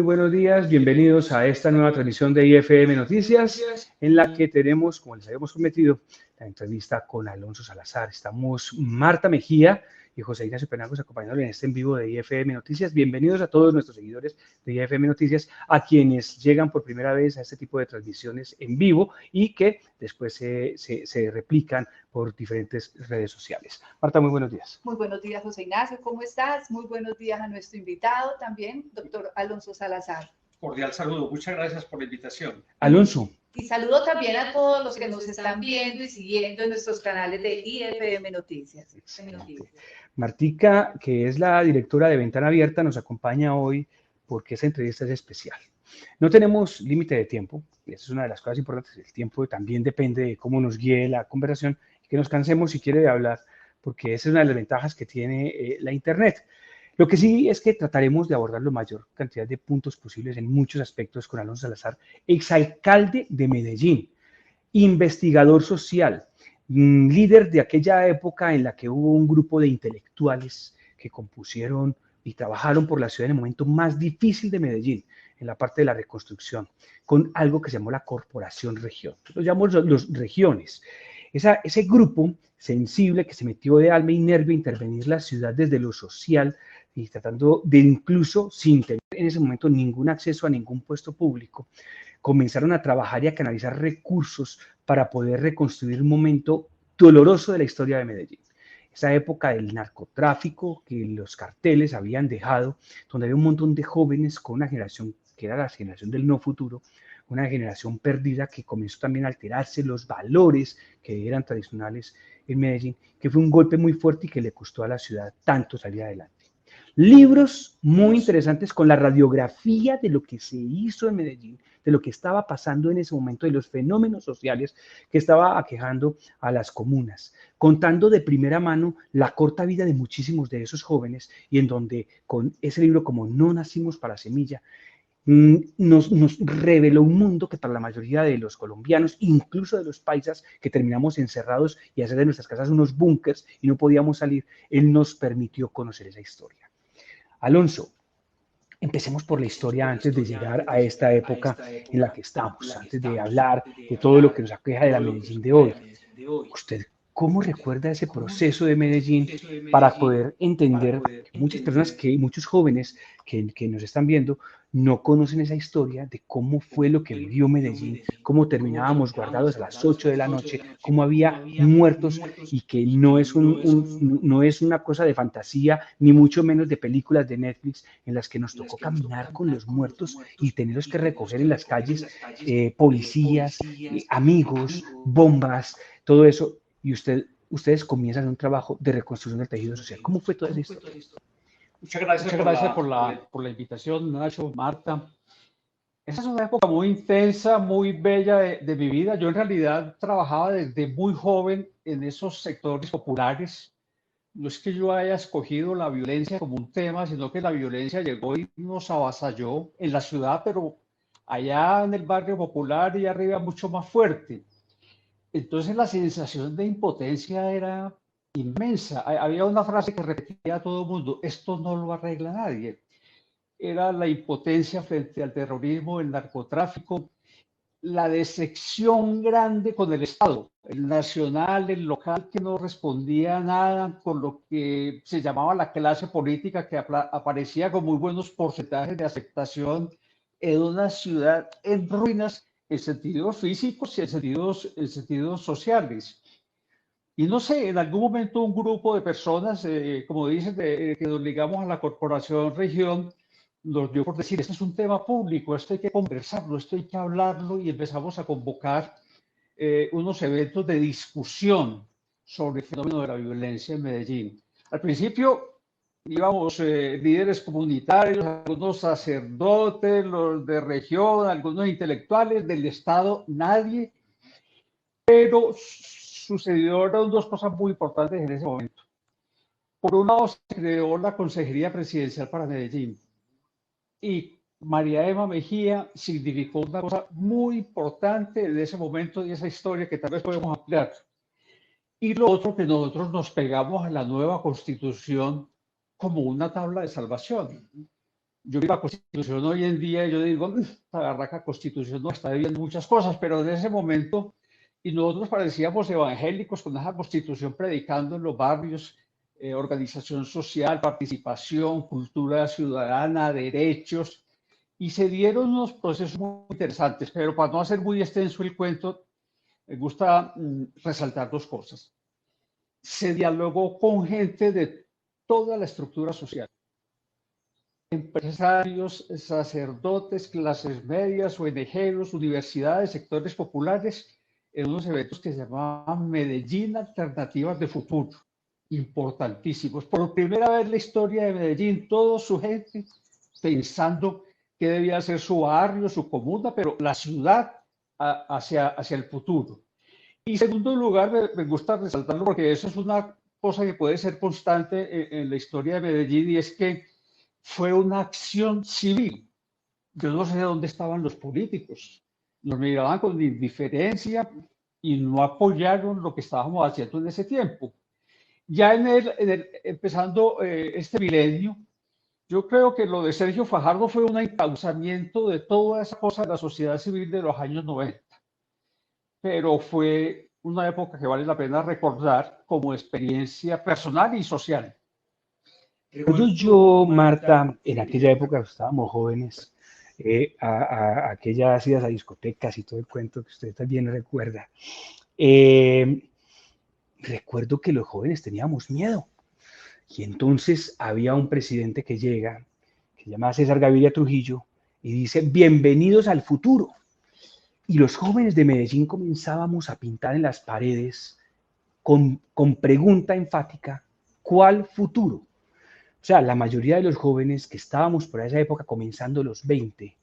buenos días. Bienvenidos a esta nueva transmisión de IFM Noticias, en la que tenemos, como les habíamos prometido, la entrevista con Alonso Salazar. Estamos Marta Mejía y José Ignacio Penagos acompañándoles en este en vivo de IFM Noticias. Bienvenidos a todos nuestros seguidores de IFM Noticias, a quienes llegan por primera vez a este tipo de transmisiones en vivo y que después se replican por diferentes redes sociales. Marta, muy buenos días. Muy buenos días, José Ignacio, ¿cómo estás? Muy buenos días a nuestro invitado también, doctor Alonso Salazar. Cordial saludo, muchas gracias por la invitación. Alonso. Y saludo también a todos los que nos están viendo y siguiendo en nuestros canales de IFM Noticias. Martica, que es la directora de Ventana Abierta, nos acompaña hoy porque esta entrevista es especial. No tenemos límite de tiempo, y esa es una de las cosas importantes. El tiempo también depende de cómo nos guíe la conversación, que nos cansemos si quiere de hablar, porque esa es una de las ventajas que tiene la Internet. Lo que sí es que trataremos de abordar la mayor cantidad de puntos posibles en muchos aspectos con Alonso Salazar, exalcalde de Medellín, investigador social, líder de aquella época en la que hubo un grupo de intelectuales que compusieron y trabajaron por la ciudad en el momento más difícil de Medellín, en la parte de la reconstrucción, con algo que se llamó la Corporación Región. Lo llamamos los regiones. Ese grupo sensible que se metió de alma y nervio a intervenir la ciudad desde lo social y tratando de incluso, sin tener en ese momento ningún acceso a ningún puesto público, comenzaron a trabajar y a canalizar recursos para poder reconstruir un momento doloroso de la historia de Medellín. Esa época del narcotráfico que los carteles habían dejado, donde había un montón de jóvenes con una generación que era la generación del no futuro, una generación perdida que comenzó también a alterarse los valores que eran tradicionales en Medellín, que fue un golpe muy fuerte y que le costó a la ciudad tanto salir adelante. Libros muy interesantes con la radiografía de lo que se hizo en Medellín, de lo que estaba pasando en ese momento, de los fenómenos sociales que estaba aquejando a las comunas, contando de primera mano la corta vida de muchísimos de esos jóvenes y en donde con ese libro como No nacimos para semilla, nos reveló un mundo que para la mayoría de los colombianos, incluso de los paisas, que terminamos encerrados y hacer de nuestras casas unos búnkers y no podíamos salir, él nos permitió conocer esa historia. Alonso, empecemos por la historia antes de llegar a esta época en la que estamos, antes de hablar de todo lo que nos aqueja de la Medellín de hoy. ¿Usted cómo recuerda ese proceso de Medellín para poder entender que muchas personas, muchos jóvenes que nos están viendo, no conocen esa historia de cómo fue lo que vivió Medellín, cómo terminábamos guardados a las 8 de la noche, cómo había muertos y que no es una cosa de fantasía, ni mucho menos de películas de Netflix en las que nos tocó caminar con los muertos y tenerlos que recoger en las calles, policías, amigos, bombas, todo eso, y ustedes comienzan un trabajo de reconstrucción del tejido social. ¿Cómo fue toda esa historia? Muchas gracias por la invitación, Nacho, Marta. Esa es una época muy intensa, muy bella de mi vida. Yo en realidad trabajaba desde muy joven en esos sectores populares. No es que yo haya escogido la violencia como un tema, sino que la violencia llegó y nos avasalló en la ciudad, pero allá en el barrio popular y arriba mucho más fuerte. Entonces la sensación de impotencia era inmensa. Había una frase que repetía a todo el mundo: esto no lo arregla nadie. Era la impotencia frente al terrorismo, el narcotráfico, la decepción grande con el Estado, el nacional, el local, que no respondía a nada, con lo que se llamaba la clase política, que aparecía con muy buenos porcentajes de aceptación en una ciudad en ruinas, en sentidos físicos y en sentidos sociales. Y no sé, en algún momento un grupo de personas, como dices, que nos ligamos a la Corporación Región, nos dio por decir: esto es un tema público, esto hay que conversarlo, esto hay que hablarlo, y empezamos a convocar unos eventos de discusión sobre el fenómeno de la violencia en Medellín. Al principio íbamos líderes comunitarios, algunos sacerdotes, los de región, algunos intelectuales del Estado, nadie, pero sucedieron dos cosas muy importantes en ese momento. Por un lado, se creó la Consejería Presidencial para Medellín y María Emma Mejía significó una cosa muy importante en ese momento y esa historia que tal vez podemos ampliar. Y lo otro, que nosotros nos pegamos a la nueva Constitución como una tabla de salvación. Yo vi la Constitución hoy en día y yo digo, la barraca Constitución no está viviendo muchas cosas, pero en ese momento, y nosotros parecíamos evangélicos con esa Constitución predicando en los barrios, organización social, participación, cultura ciudadana, derechos, y se dieron unos procesos muy interesantes, pero para no hacer muy extenso el cuento, me gusta resaltar dos cosas. Se dialogó con gente de toda la estructura social, empresarios, sacerdotes, clases medias, ONGs, universidades, sectores populares, en unos eventos que se llamaban Medellín Alternativas de Futuro, importantísimos. Por primera vez en la historia de Medellín, toda su gente pensando qué debía ser su barrio, su comuna, pero la ciudad hacia el futuro. Y en segundo lugar, me gusta resaltarlo porque eso es una cosa que puede ser constante en la historia de Medellín, y es que fue una acción civil. Yo no sé dónde estaban los políticos. Nos miraban con indiferencia y no apoyaron lo que estábamos haciendo en ese tiempo. Ya empezando este milenio, yo creo que lo de Sergio Fajardo fue un encauzamiento de toda esa cosa de la sociedad civil de los años 90. Pero fue una época que vale la pena recordar como experiencia personal y social. Recuerdo yo, Marta, en aquella época estábamos jóvenes, aquellas idas a discotecas y todo el cuento que usted también recuerda. Recuerdo que los jóvenes teníamos miedo. Y entonces había un presidente que llega, que se llama César Gaviria Trujillo, y dice, bienvenidos al futuro. Y los jóvenes de Medellín comenzábamos a pintar en las paredes con pregunta enfática, ¿cuál futuro? O sea, la mayoría de los jóvenes que estábamos por esa época, comenzando los 20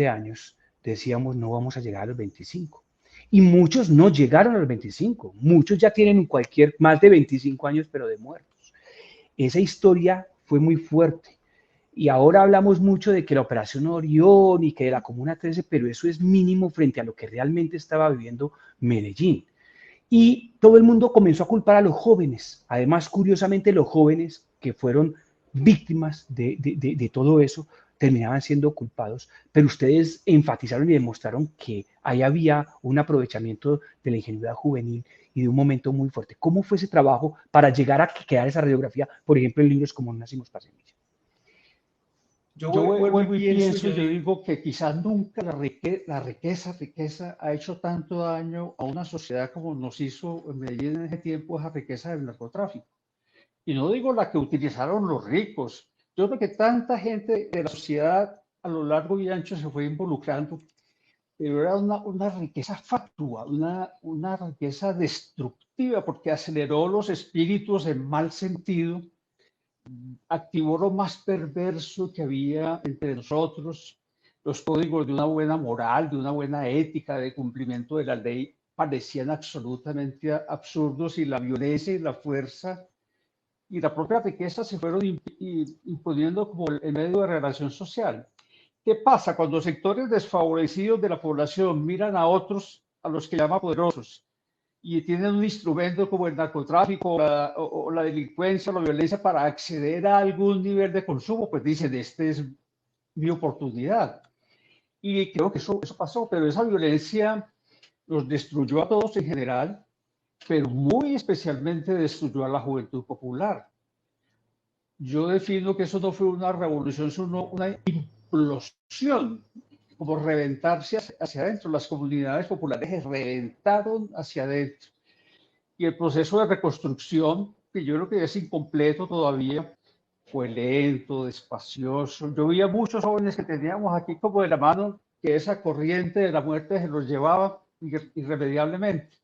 años, decíamos, no vamos a llegar a los 25. Y muchos no llegaron a los 25. Muchos ya tienen más de 25 años, pero de muertos. Esa historia fue muy fuerte. Y ahora hablamos mucho de que la Operación Orión y que de la Comuna 13, pero eso es mínimo frente a lo que realmente estaba viviendo Medellín. Y todo el mundo comenzó a culpar a los jóvenes. Además, curiosamente, los jóvenes que fueron víctimas de todo eso terminaban siendo culpados, pero ustedes enfatizaron y demostraron que ahí había un aprovechamiento de la ingenuidad juvenil y de un momento muy fuerte. ¿Cómo fue ese trabajo para llegar a crear esa radiografía, por ejemplo, en libros como Nacimos para Semilla? Yo vuelvo y pienso, yo digo que quizás nunca la riqueza ha hecho tanto daño a una sociedad como nos hizo en Medellín en ese tiempo esa riqueza del narcotráfico. Y no digo la que utilizaron los ricos. Yo creo que tanta gente de la sociedad a lo largo y ancho se fue involucrando, pero era una riqueza fatua, una riqueza destructiva, porque aceleró los espíritus en mal sentido, activó lo más perverso que había entre nosotros, los códigos de una buena moral, de una buena ética, de cumplimiento de la ley, parecían absolutamente absurdos, y la violencia y la fuerza y la propia riqueza se fueron imponiendo como el medio de relación social. ¿Qué pasa cuando sectores desfavorecidos de la población miran a otros, a los que llaman poderosos, y tienen un instrumento como el narcotráfico o la delincuencia o la violencia para acceder a algún nivel de consumo? Pues dicen, esta es mi oportunidad. Y creo que eso pasó, pero esa violencia los destruyó a todos en general, pero muy especialmente destruyó a la juventud popular. Yo defino que eso no fue una revolución, sino una implosión, como reventarse hacia adentro. Las comunidades populares se reventaron hacia adentro. Y el proceso de reconstrucción, que yo creo que es incompleto todavía, fue lento, despacioso. Yo vi a muchos jóvenes que teníamos aquí como de la mano, que esa corriente de la muerte se los llevaba irremediablemente.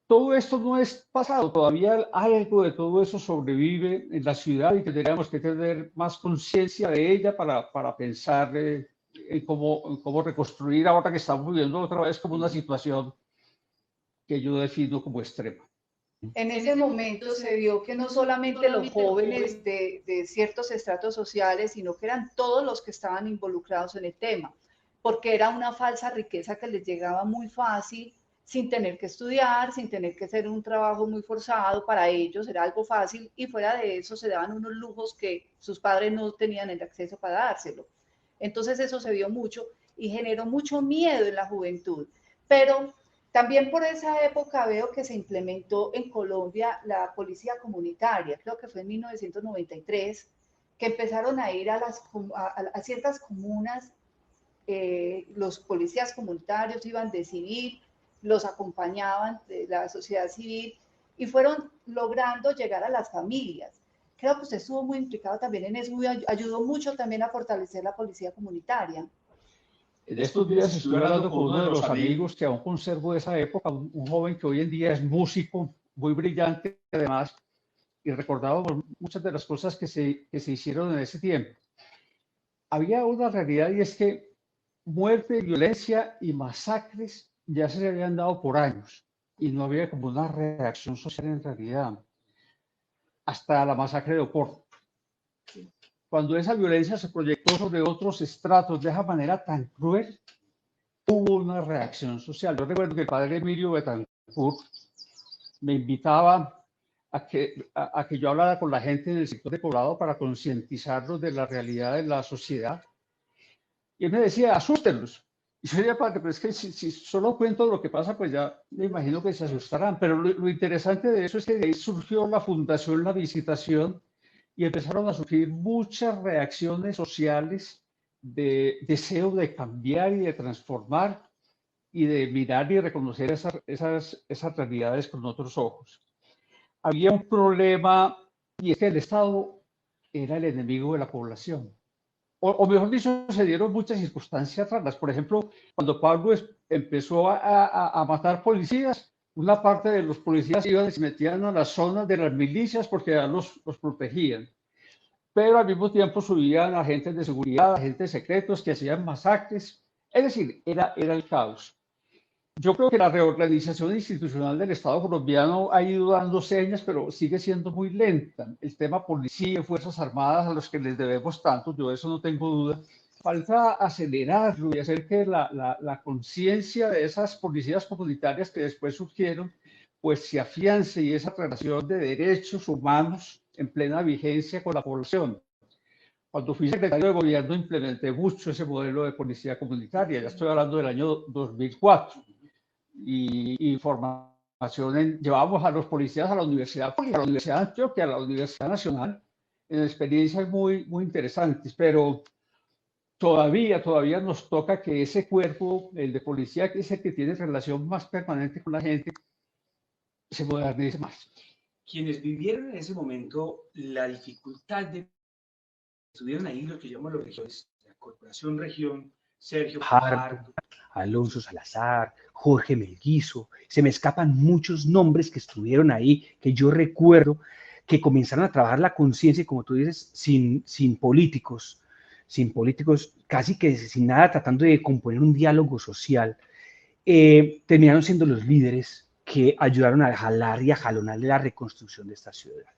Todo esto no es pasado, todavía algo de todo eso sobrevive en la ciudad, y tendríamos que tener más conciencia de ella para pensar en cómo reconstruir ahora que estamos viviendo otra vez como una situación que yo defino como extrema. En ese momento se vio que no solamente los jóvenes de ciertos estratos sociales, sino que eran todos los que estaban involucrados en el tema, porque era una falsa riqueza que les llegaba muy fácil sin tener que estudiar, sin tener que hacer un trabajo muy forzado para ellos, era algo fácil y fuera de eso se daban unos lujos que sus padres no tenían el acceso para dárselo. Entonces eso se vio mucho y generó mucho miedo en la juventud. Pero también por esa época veo que se implementó en Colombia la policía comunitaria, creo que fue en 1993, que empezaron a ir a ciertas comunas, los policías comunitarios iban de civil, los acompañaban de la sociedad civil y fueron logrando llegar a las familias. Creo que usted estuvo muy implicado también en eso y ayudó mucho también a fortalecer la policía comunitaria. En estos días estuve hablando con uno de los amigos que aún conservo de esa época, un joven que hoy en día es músico, muy brillante además, y recordábamos muchas de las cosas que se hicieron en ese tiempo. Había una realidad y es que muerte, violencia y masacres ya se habían dado por años y no había como una reacción social en realidad, hasta la masacre de Oporto. Cuando esa violencia se proyectó sobre otros estratos de esa manera tan cruel, hubo una reacción social. Yo recuerdo que el padre Emilio Betancourt me invitaba a que yo hablara con la gente en el sector de Poblado para concientizarlos de la realidad de la sociedad. Y él me decía, asústenlos. Y yo decía, padre, pero es que si solo cuento lo que pasa, pues ya me imagino que se asustarán. Pero lo interesante de eso es que de ahí surgió la fundación La Visitación y empezaron a surgir muchas reacciones sociales de deseo de cambiar y de transformar y de mirar y reconocer esas realidades con otros ojos. Había un problema y es que el Estado era el enemigo de la población. O mejor dicho, se dieron muchas circunstancias raras. Por ejemplo, cuando Pablo empezó a matar policías, una parte de los policías iban y se metían a las zonas de las milicias porque ya los protegían. Pero al mismo tiempo subían agentes de seguridad, agentes secretos que hacían masacres. Es decir, era el caos. Yo creo que la reorganización institucional del Estado colombiano ha ido dando señas, pero sigue siendo muy lenta. El tema policía, Fuerzas Armadas, a los que les debemos tanto, yo de eso no tengo duda. Falta acelerarlo y hacer que la conciencia de esas policías comunitarias que después surgieron, pues se afiance y esa relación de derechos humanos en plena vigencia con la población. Cuando fui secretario de gobierno implementé mucho ese modelo de policía comunitaria, ya estoy hablando del año 2004. Y formación llevábamos a los policías a la Universidad de Antioquia, a la Universidad Nacional, en experiencias muy interesantes, pero todavía nos toca que ese cuerpo, el de policía, que es el que tiene relación más permanente con la gente, se modernice más. Quienes vivieron en ese momento la dificultad de estuvieron ahí lo que llamamos los regiones, la Corporación Región, Sergio Fajardo, Alonso Salazar, Jorge Melguizo, se me escapan muchos nombres que estuvieron ahí, que yo recuerdo, que comenzaron a trabajar la conciencia, como tú dices, sin políticos, casi que sin nada, tratando de componer un diálogo social, terminaron siendo los líderes que ayudaron a jalar y a jalonar la reconstrucción de esta ciudad.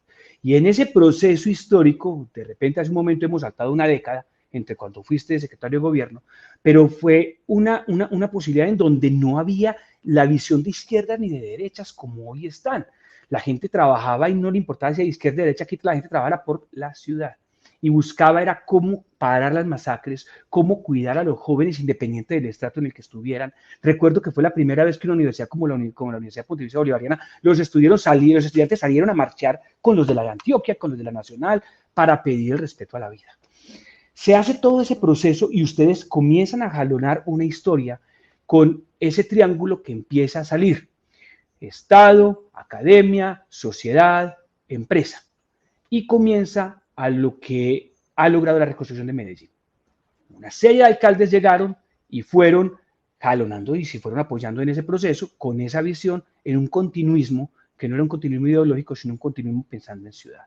Y en ese proceso histórico, de repente hace un momento hemos saltado una década, entre cuando fuiste secretario de gobierno, pero fue una posibilidad en donde no había la visión de izquierdas ni de derechas como hoy están. La gente trabajaba y no le importaba si era izquierda o derecha, aquí la gente trabajaba por la ciudad y buscaba era cómo parar las masacres, cómo cuidar a los jóvenes independiente del estrato en el que estuvieran. Recuerdo que fue la primera vez que una universidad como la Universidad Pontificia Bolivariana, los estudiantes salieron a marchar con los de la de Antioquia, con los de la Nacional, para pedir el respeto a la vida. Se hace todo ese proceso y ustedes comienzan a jalonar una historia con ese triángulo que empieza a salir. Estado, academia, sociedad, empresa. Y comienza a lo que ha logrado la reconstrucción de Medellín. Una serie de alcaldes llegaron y fueron jalonando y se fueron apoyando en ese proceso con esa visión en un continuismo que no era un continuismo ideológico, sino un continuismo pensando en ciudad.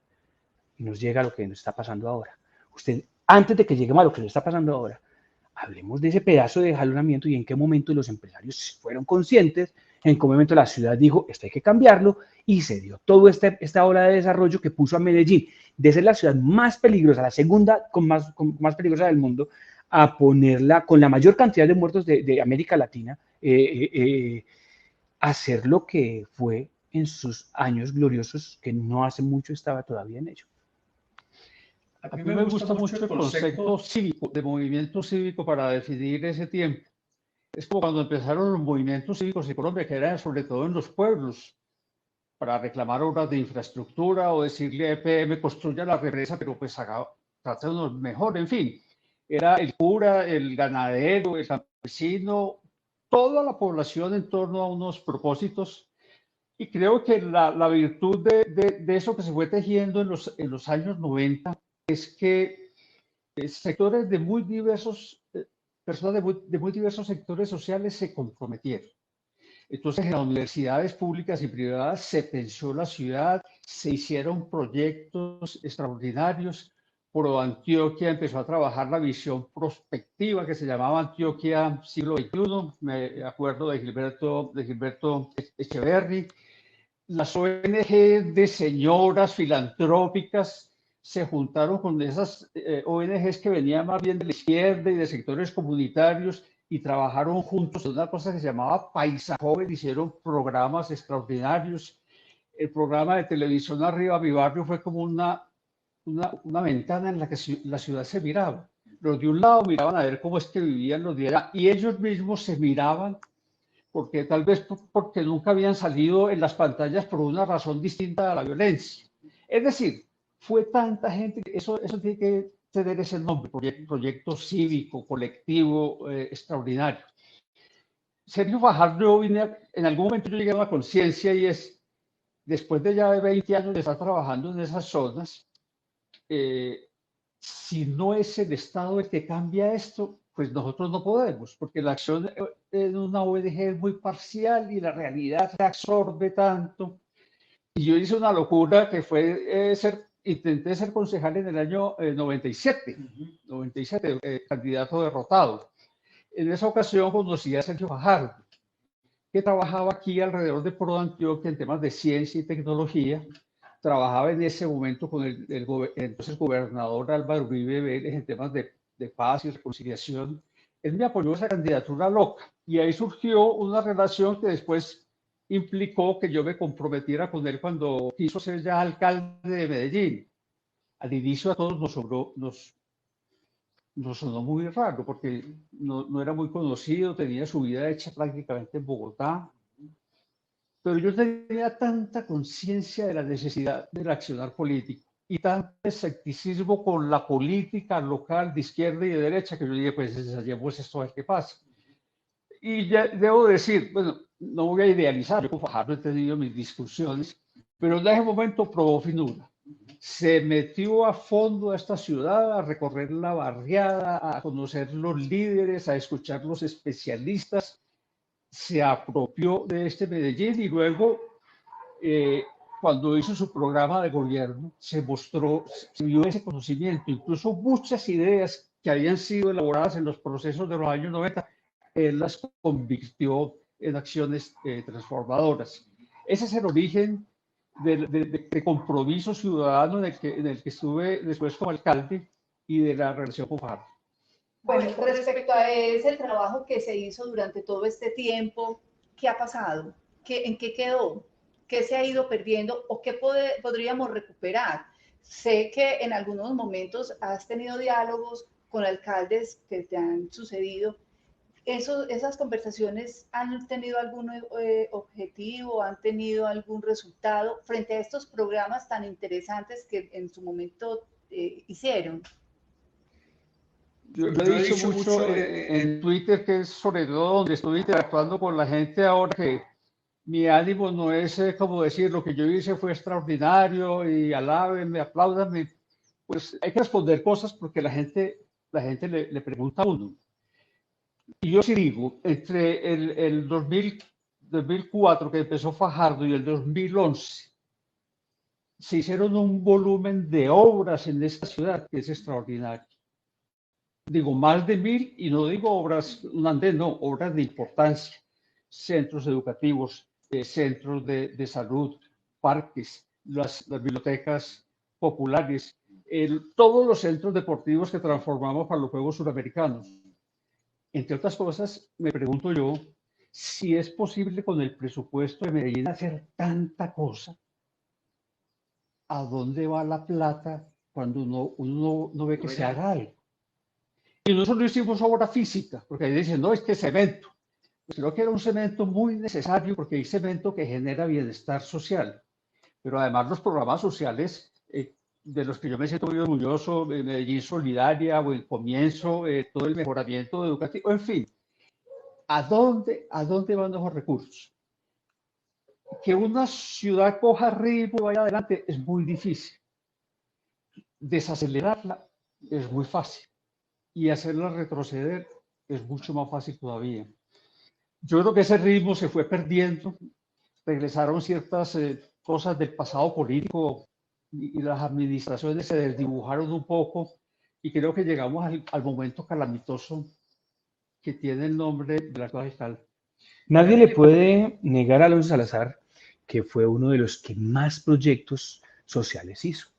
Y nos llega a lo que nos está pasando ahora. Usted, antes de que lleguemos a lo que nos está pasando ahora, hablemos de ese pedazo de jalonamiento y en qué momento los empresarios fueron conscientes, en qué momento la ciudad dijo, esto hay que cambiarlo, y se dio toda esta ola de desarrollo que puso a Medellín, de ser la ciudad más peligrosa, la segunda más peligrosa del mundo, a ponerla con la mayor cantidad de muertos de América Latina, hacer lo que fue en sus años gloriosos, que no hace mucho estaba todavía en ello. A mí me gusta mucho el concepto cívico, de movimiento cívico para definir ese tiempo. Es como cuando empezaron los movimientos cívicos en Colombia, que eran sobre todo en los pueblos, para reclamar obras de infraestructura o decirle a EPM construya la represa, pero pues trátanos mejor, en fin. Era el cura, el ganadero, el campesino, toda la población en torno a unos propósitos. Y creo que la virtud de eso que se fue tejiendo en los años 90 es que sectores de muy diversos, personas de muy diversos sectores sociales se comprometieron. Entonces, en las universidades públicas y privadas se pensó la ciudad, se hicieron proyectos extraordinarios. ProAntioquia empezó a trabajar la visión prospectiva que se llamaba Antioquia siglo XXI. Me acuerdo de Gilberto Echeverry. Las ONG de señoras filantrópicas se juntaron con esas ONGs que venían más bien de la izquierda y de sectores comunitarios y trabajaron juntos en una cosa que se llamaba Paisa Joven, hicieron programas extraordinarios. El programa de televisión Arriba Mi Barrio fue como una ventana en la que la ciudad se miraba. Los de un lado miraban a ver cómo es que vivían los de allá y ellos mismos se miraban porque tal vez porque nunca habían salido en las pantallas por una razón distinta a la violencia. Es decir, fue tanta gente, eso tiene que tener ese nombre, proyecto cívico, colectivo, extraordinario. Sergio Fajardo, en algún momento yo llegué a una conciencia y es, después de ya 20 años de estar trabajando en esas zonas, si no es el Estado el que cambia esto, pues nosotros no podemos, porque la acción en una ONG es muy parcial y la realidad se absorbe tanto. Y yo hice una locura que fue intenté ser concejal en el año 97, candidato derrotado. En esa ocasión conocí a Sergio Fajardo, que trabajaba aquí alrededor de ProAntioquia en temas de ciencia y tecnología. Trabajaba en ese momento con el entonces gobernador Álvaro Uribe Vélez en temas de paz y reconciliación. Él me apoyó esa candidatura loca y ahí surgió una relación que después implicó que yo me comprometiera con él cuando quiso ser ya alcalde de Medellín. Al inicio a todos nos sonó muy raro porque no era muy conocido, tenía su vida hecha prácticamente en Bogotá. Pero yo tenía tanta conciencia de la necesidad del accionar político y tanto escepticismo con la política local de izquierda y de derecha que yo dije, pues ensayemos esto a ver qué pasa. Y ya debo decir, bueno, no voy a idealizar, yo con Fajardo he tenido mis discusiones, pero en ese momento probó finura. Se metió a fondo a esta ciudad, a recorrer la barriada, a conocer los líderes, a escuchar los especialistas, se apropió de este Medellín y luego, cuando hizo su programa de gobierno, se vio ese conocimiento, incluso muchas ideas que habían sido elaboradas en los procesos de los años 90, él las convirtió en acciones transformadoras. Ese es el origen de compromiso ciudadano en el que estuve después como alcalde y de la relación con Fajardo. Bueno, respecto a ese trabajo que se hizo durante todo este tiempo, ¿qué ha pasado? ¿En qué quedó? ¿Qué se ha ido perdiendo o qué podríamos recuperar? Sé que en algunos momentos has tenido diálogos con alcaldes que te han sucedido. ¿Esas conversaciones han tenido algún objetivo, han tenido algún resultado frente a estos programas tan interesantes que en su momento hicieron? Yo he dicho mucho en Twitter, que es sobre todo donde estoy interactuando con la gente ahora, que mi ánimo no es como decir lo que yo hice fue extraordinario y alábenme, apláudanme. Pues hay que responder cosas porque la gente le pregunta a uno. Y yo sí digo, entre el 2004 que empezó Fajardo y el 2011, se hicieron un volumen de obras en esta ciudad que es extraordinario. Digo más de 1000 y no digo obras, un andén, no, obras de importancia, centros educativos, centros de salud, parques, las bibliotecas populares, todos los centros deportivos que transformamos para los Juegos Suramericanos. Entre otras cosas, me pregunto yo, si es posible con el presupuesto de Medellín hacer tanta cosa, ¿a dónde va la plata cuando uno no ve que se haga algo? Y nosotros no hicimos obra física, porque ahí dicen, no, es que cemento. Pues creo que era un cemento muy necesario porque hay cemento que genera bienestar social. Pero además los programas sociales de los que yo me siento muy orgulloso, Medellín Solidaria, o el comienzo, todo el mejoramiento educativo, en fin, ¿a dónde van los recursos? Que una ciudad coja ritmo y vaya adelante es muy difícil. Desacelerarla es muy fácil y hacerla retroceder es mucho más fácil todavía. Yo creo que ese ritmo se fue perdiendo, regresaron ciertas cosas del pasado político y las administraciones se desdibujaron un poco y creo que llegamos al momento calamitoso que tiene el nombre de la actual fiscal. Nadie le puede negar a Alonso Salazar que fue uno de los que más proyectos sociales hizo.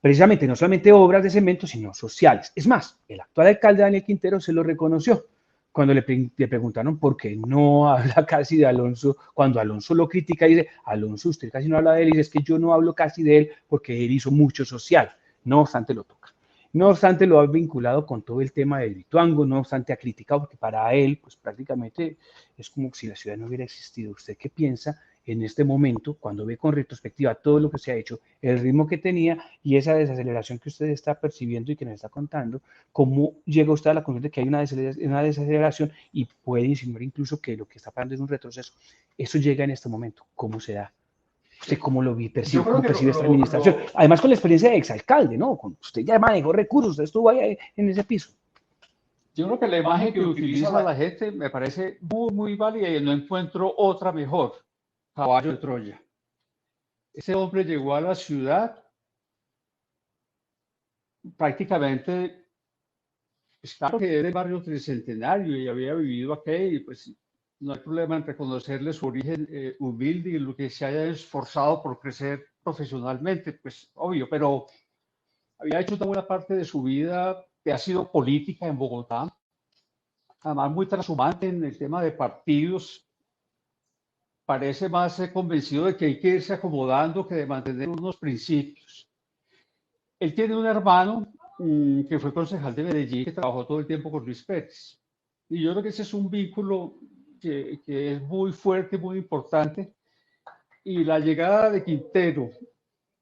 Precisamente no solamente obras de cemento, sino sociales. Es más, el actual alcalde Daniel Quintero se lo reconoció cuando le preguntaron por qué no habla casi de Alonso, cuando Alonso lo critica y dice, Alonso, usted casi no habla de él, y dice, es que yo no hablo casi de él porque él hizo mucho social. No obstante lo toca. No obstante lo ha vinculado con todo el tema del Lituango, no obstante ha criticado, porque para él, pues prácticamente es como si la ciudad no hubiera existido. ¿Usted qué piensa en este momento, cuando ve con retrospectiva todo lo que se ha hecho, el ritmo que tenía y esa desaceleración que usted está percibiendo y que nos está contando, cómo llega usted a la conclusión de que hay una desaceleración y puede insinuar incluso que lo que está pasando es un retroceso? Eso llega en este momento. ¿Cómo se da? ¿Usted cómo lo percibe, cómo percibe esta administración? Además, con la experiencia de exalcalde, ¿no? Usted ya manejó recursos, usted estuvo ahí en ese piso. Yo creo que la imagen que utiliza la gente me parece muy, muy válida y no encuentro otra mejor. Caballo de Troya. Ese hombre llegó a la ciudad prácticamente, pues claro que era el barrio Tricentenario y había vivido aquí, y pues no hay problema en reconocerle su origen humilde y lo que se haya esforzado por crecer profesionalmente, pues obvio, pero había hecho una buena parte de su vida que ha sido política en Bogotá, además muy trashumante en el tema de partidos, parece más convencido de que hay que irse acomodando que de mantener unos principios. Él tiene un hermano que fue concejal de Medellín, que trabajó todo el tiempo con Luis Pérez. Y yo creo que ese es un vínculo que es muy fuerte, muy importante. Y la llegada de Quintero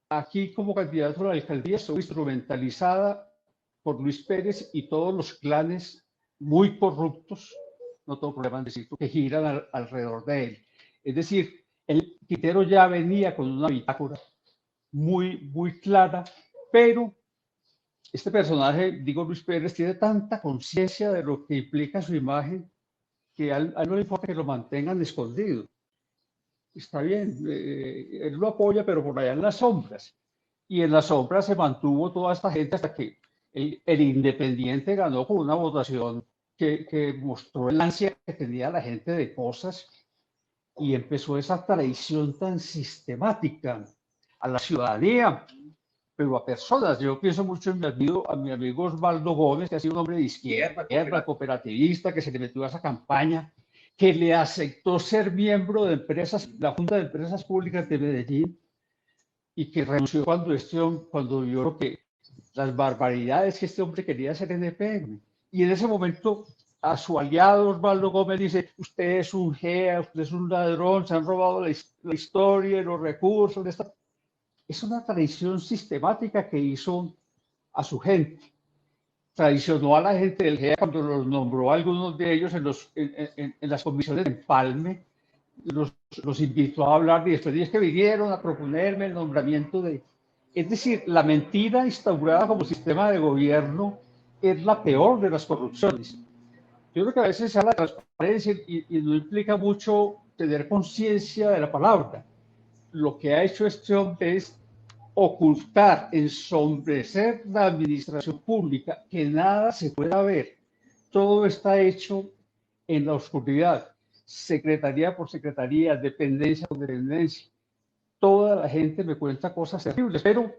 aquí como candidato a la alcaldía estuvo instrumentalizada por Luis Pérez y todos los clanes muy corruptos, no tengo problema en decirlo, que giran alrededor de él. Es decir, el Quintero ya venía con una bitácora muy, muy clara, pero este personaje, digo Luis Pérez, tiene tanta conciencia de lo que implica su imagen que a él no le importa que lo mantengan escondido. Está bien, él lo apoya, pero por allá en las sombras. Y en las sombras se mantuvo toda esta gente hasta que el Independiente ganó con una votación que mostró el ansia que tenía la gente de cosas y empezó esa traición tan sistemática a la ciudadanía, pero a personas. Yo pienso mucho en a mi amigo Osvaldo Gómez, que ha sido un hombre de izquierda, cooperativista, que se le metió a esa campaña, que le aceptó ser miembro de la Junta de Empresas Públicas de Medellín y que renunció cuando vio que las barbaridades que este hombre quería hacer en EPM. Y en ese momento a su aliado Osvaldo Gómez dice, usted es un GEA, usted es un ladrón, se han robado la historia, los recursos. Es una traición sistemática que hizo a su gente. Traicionó a la gente del GEA cuando los nombró a algunos de ellos en las comisiones de empalme, los invitó a hablar y después de que vinieron a proponerme el nombramiento de... Es decir, la mentira instaurada como sistema de gobierno es la peor de las corrupciones. Yo creo que a veces se habla de transparencia y no implica mucho tener conciencia de la palabra. Lo que ha hecho este hombre es ocultar, ensombrecer la administración pública, que nada se pueda ver. Todo está hecho en la oscuridad, secretaría por secretaría, dependencia por dependencia. Toda la gente me cuenta cosas terribles, pero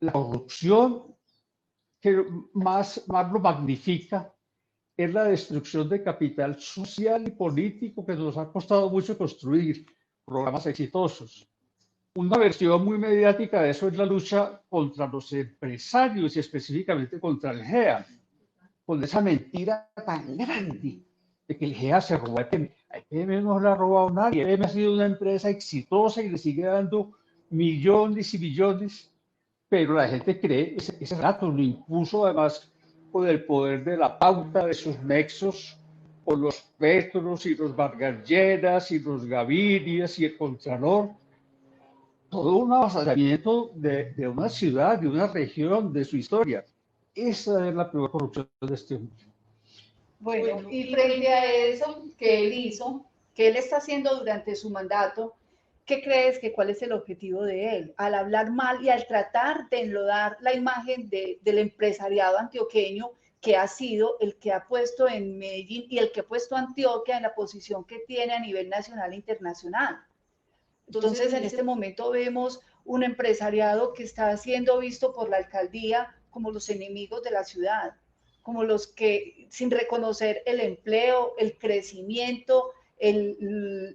la corrupción que más lo magnifica es la destrucción de capital social y político que nos ha costado mucho construir, programas exitosos. Una versión muy mediática de eso es la lucha contra los empresarios y específicamente contra el GEA, con esa mentira tan grande de que el GEA se robó a IPM. A IPM no le ha robado nadie. IPM ha sido una empresa exitosa y le sigue dando millones y millones, pero la gente cree ese rato lo impuso además con el poder de la pauta de sus nexos con los Petros y los Vargas Lleras y los Gavirias y el Contralor. Todo un avasallamiento de una ciudad, de una región, de su historia. Esa es la peor corrupción de este hombre. Bueno, y frente a eso que él hizo, que él está haciendo durante su mandato, ¿qué crees que cuál es el objetivo de él? Al hablar mal y al tratar de enlodar la imagen del empresariado antioqueño, que ha sido el que ha puesto en Medellín y el que ha puesto a Antioquia en la posición que tiene a nivel nacional e internacional. Entonces, en este momento vemos un empresariado que está siendo visto por la alcaldía como los enemigos de la ciudad, como los que, sin reconocer el empleo, el crecimiento,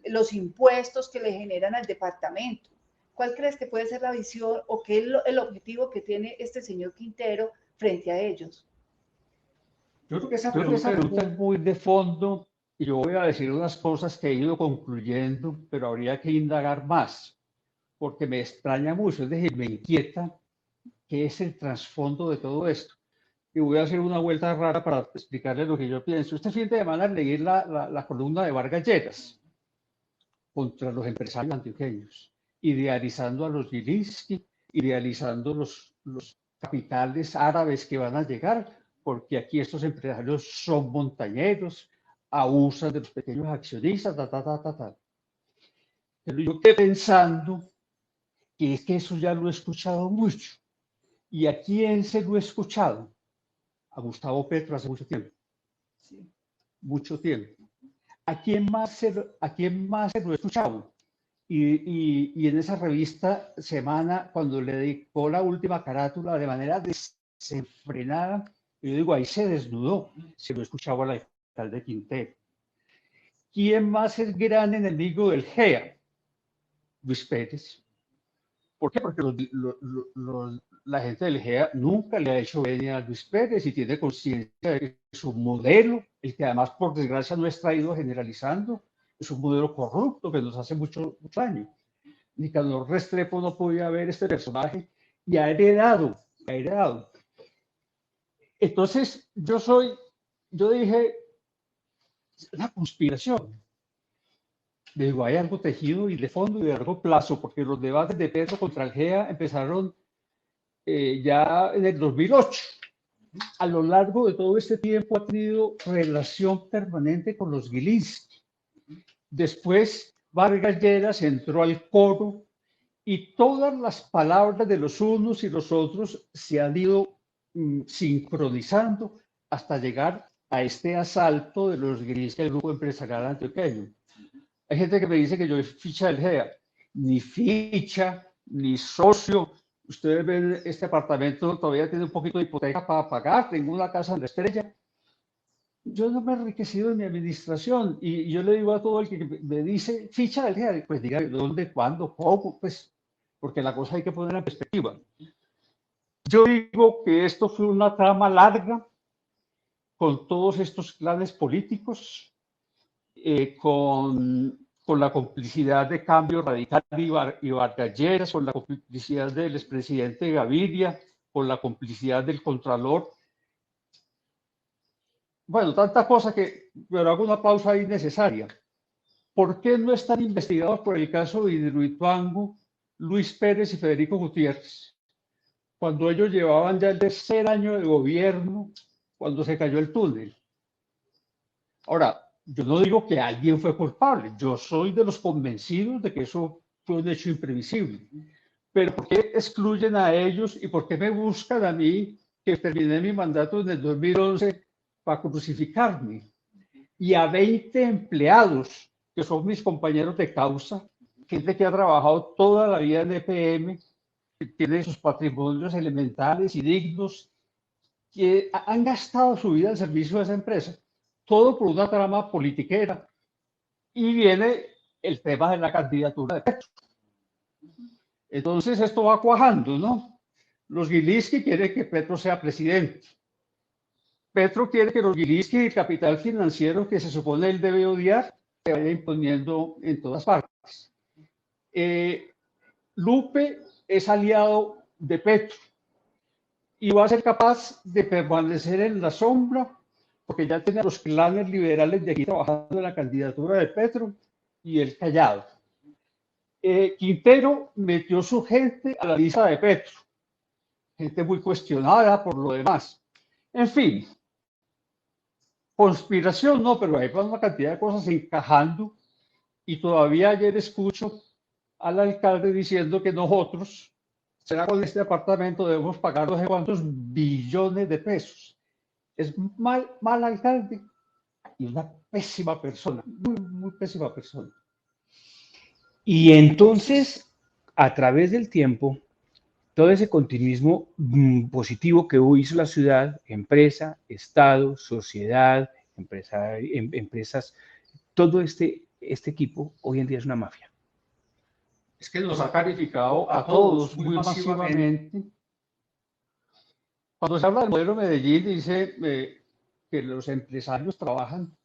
los impuestos que le generan al departamento. ¿Cuál crees que puede ser la visión o qué es el objetivo que tiene este señor Quintero frente a ellos? Yo creo que esa pregunta es muy de fondo y yo voy a decir unas cosas que he ido concluyendo, pero habría que indagar más, porque me extraña mucho, es decir, me inquieta qué es el trasfondo de todo esto. Y voy a hacer una vuelta rara para explicarle lo que yo pienso. Este fin de semana leí la columna de Vargas Lleras contra los empresarios antioqueños, idealizando a los Gilinski, idealizando los capitales árabes que van a llegar, porque aquí estos empresarios son montañeros, abusan de los pequeños accionistas, Pero yo quedé pensando que es que eso ya lo he escuchado mucho. ¿Y a quién se lo he escuchado? A Gustavo Petro hace mucho tiempo. Sí. Mucho tiempo. ¿A quién más se lo he escuchado? Y en esa revista Semana, cuando le dedicó la última carátula de manera desenfrenada, yo digo, ahí se desnudó, se lo escuchaba al alcalde Quintero. ¿Quién más es gran enemigo del GEA? Luis Pérez. ¿Por qué? Porque la gente del GEA nunca le ha hecho venia a Luis Pérez y tiene conciencia de que su modelo, el que además por desgracia no está ido generalizando, es un modelo corrupto que nos hace mucho daño. Nicanor Restrepo no podía ver este personaje y ha heredado. Entonces, yo dije, una conspiración. Digo, hay algo tejido y de fondo y de largo plazo, porque los debates de Petro contra el GEA empezaron ya en el 2008. A lo largo de todo este tiempo ha tenido relación permanente con los Gilinski. Después, Vargas Lleras entró al coro y todas las palabras de los unos y los otros se han ido sincronizando hasta llegar a este asalto de los Gilinski al grupo empresarial antioqueño. Hay gente que me dice que yo soy ficha del GEA. Ni ficha, ni socio. Ustedes ven, este apartamento todavía tiene un poquito de hipoteca para pagar. Tengo una casa en la Estrella. Yo no me he enriquecido en mi administración. Y yo le digo a todo el que me dice ficha del GEA, pues diga dónde, cuándo, cómo, pues, porque la cosa hay que ponerla en perspectiva. Yo digo que esto fue una trama larga con todos estos clanes políticos, con la complicidad de Cambio Radical y Vargas Lleras, con la complicidad del expresidente Gaviria, con la complicidad del Contralor. Bueno, tanta cosa que, pero hago una pausa ahí necesaria. ¿Por qué no están investigados por el caso de Hidroituango Luis Pérez y Federico Gutiérrez? Cuando ellos llevaban ya el tercer año de gobierno, cuando se cayó el túnel. Ahora, yo no digo que alguien fue culpable, yo soy de los convencidos de que eso fue un hecho imprevisible. Pero ¿por qué excluyen a ellos y por qué me buscan a mí, que terminé mi mandato en el 2011, para crucificarme? Y a 20 empleados, que son mis compañeros de causa, gente que ha trabajado toda la vida en EPM, que tiene sus patrimonios elementales y dignos, que han gastado su vida al servicio de esa empresa. todo por una trama politiquera. Y viene el tema de la candidatura de Petro. Entonces esto va cuajando, ¿no? Los Gilinski quieren que Petro sea presidente. Petro quiere que los Gilinski y el capital financiero que se supone él debe odiar se vaya imponiendo en todas partes. Lupe es aliado de Petro y va a ser capaz de permanecer en la sombra porque ya tiene a los clanes liberales de aquí trabajando en la candidatura de Petro y él callado. Quintero metió su gente a la lista de Petro, gente muy cuestionada por lo demás. En fin, conspiración no, pero hay una cantidad de cosas encajando y todavía ayer escucho al alcalde diciendo que nosotros, será con este departamento, debemos pagar no sé cuántos billones de pesos. Es mal alcalde y una pésima persona, muy pésima persona. Y entonces, a través del tiempo, todo ese continuismo positivo que hizo la ciudad, empresa, Estado, sociedad, empresas, todo este equipo hoy en día es una mafia. Es que nos ha calificado a todos muy masivamente. Cuando se habla del modelo Medellín, dice que los empresarios trabajan,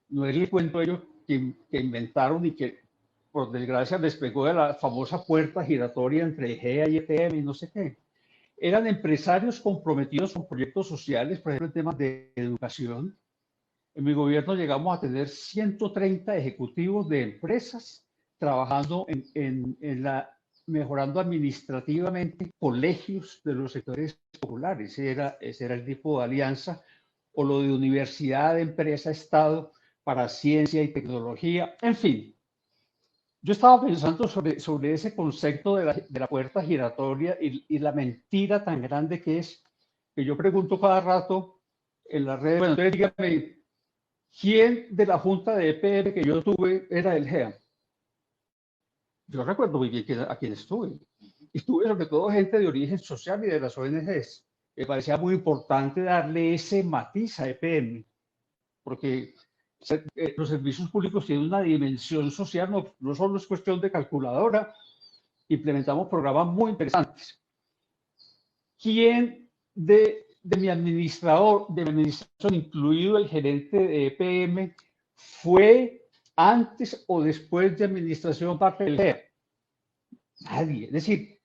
no es el cuento de ellos que inventaron y que por desgracia les pegó de la famosa puerta giratoria entre EGEA y EPM y no sé qué. Eran empresarios comprometidos con proyectos sociales, por ejemplo, en temas de educación. En mi gobierno llegamos a tener 130 ejecutivos de empresas trabajando mejorando administrativamente colegios de los sectores populares. Ese era el tipo de alianza, o lo de universidad, empresa, Estado, para ciencia y tecnología, en fin. Yo estaba pensando sobre ese concepto de la puerta giratoria y la mentira tan grande que es, que yo pregunto cada rato en las redes, bueno, entonces dígame, ¿quién de la junta de EPM que yo tuve era el GEA? Yo recuerdo muy bien a quién estuve. Y estuve sobre todo gente de origen social y de las ONGs. Me parecía muy importante darle ese matiz a EPM, porque los servicios públicos tienen una dimensión social, no solo es cuestión de calculadora. Implementamos programas muy interesantes. ¿Quién de mi administración, incluido el gerente de EPM, fue antes o después de administración parte del GEA? Nadie. Es decir,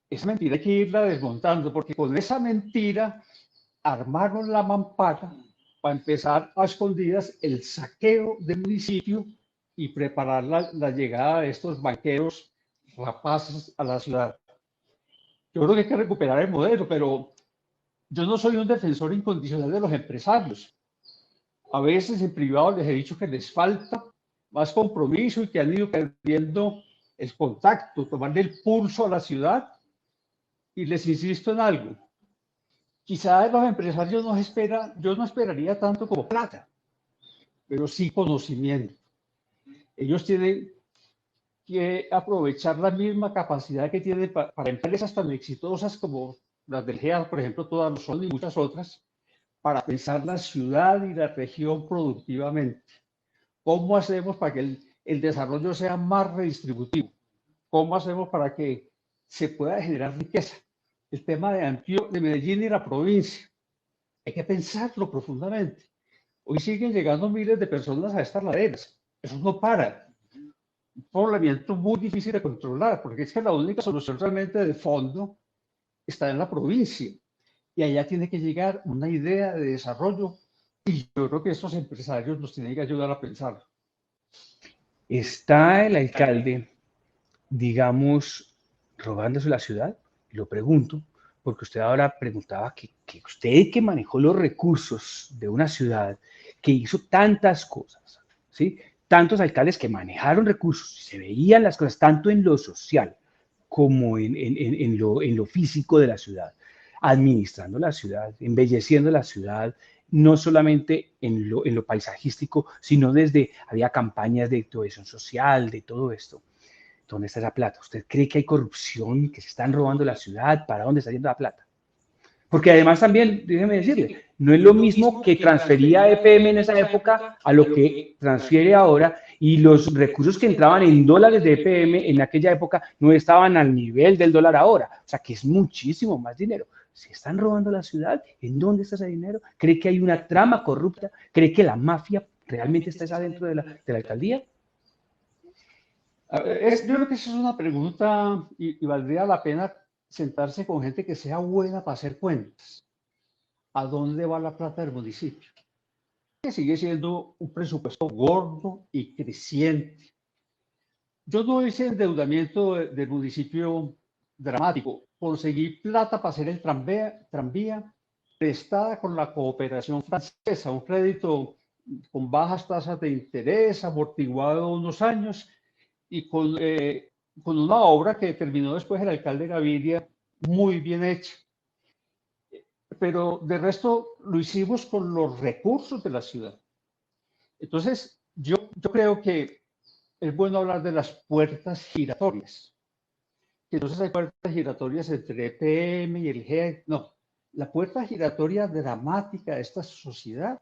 esa mentira hay que irla desmontando, porque con esa mentira armaron la mampara para empezar a escondidas el saqueo del municipio y preparar la llegada de estos banqueros rapaces a la ciudad. Yo creo que hay que recuperar el modelo, pero yo no soy un defensor incondicional de los empresarios. A veces en privado les he dicho que les falta más compromiso y que han ido perdiendo el contacto, tomarle el pulso a la ciudad. Y les insisto en algo. Quizá de los empresarios yo no esperaría tanto como plata, pero sí conocimiento. Ellos tienen que aprovechar la misma capacidad que tienen para empresas tan exitosas como las del GEA, por ejemplo, todas lo son y muchas otras, para pensar la ciudad y la región productivamente. ¿Cómo hacemos para que el desarrollo sea más redistributivo? ¿Cómo hacemos para que se pueda generar riqueza? El tema de Medellín y la provincia. Hay que pensarlo profundamente. Hoy siguen llegando miles de personas a estas laderas. Eso no para. Un poblamiento muy difícil de controlar, porque es que la única solución realmente de fondo está en la provincia. Y allá tiene que llegar una idea de desarrollo. Y yo creo que estos empresarios nos tienen que ayudar a pensar. ¿Está el alcalde, digamos, robándose la ciudad? Lo pregunto, porque usted ahora preguntaba que usted que manejó los recursos de una ciudad, que hizo tantas cosas, ¿sí? Tantos alcaldes que manejaron recursos, se veían las cosas tanto en lo social como en lo físico de la ciudad, administrando la ciudad, embelleciendo la ciudad, no solamente en lo paisajístico, sino había campañas de cohesión social, de todo esto. ¿Dónde está esa plata? ¿Usted cree que hay corrupción, que se están robando la ciudad? ¿Para dónde está yendo la plata? Porque además también, déjeme decirle, no es lo mismo que transfería EPM en esa época a lo que transfiere ahora, y los recursos que entraban en dólares de EPM en aquella época no estaban al nivel del dólar ahora. O sea que es muchísimo más dinero. ¿Se están robando la ciudad? ¿En dónde está ese dinero? ¿Cree que hay una trama corrupta? ¿Cree que la mafia realmente está adentro de la alcaldía? Yo creo que esa es una pregunta y valdría la pena sentarse con gente que sea buena para hacer cuentas. ¿A dónde va la plata del municipio? Que sigue siendo un presupuesto gordo y creciente. Yo no hice endeudamiento del municipio dramático. Conseguí plata para hacer el tranvía prestada con la cooperación francesa, un crédito con bajas tasas de interés, amortiguado unos años, y con una obra que terminó después el alcalde Gaviria, muy bien hecha. Pero de resto lo hicimos con los recursos de la ciudad. Entonces, yo creo que es bueno hablar de las puertas giratorias. Entonces hay puertas giratorias entre EPM y el GEC. No, la puerta giratoria dramática de esta sociedad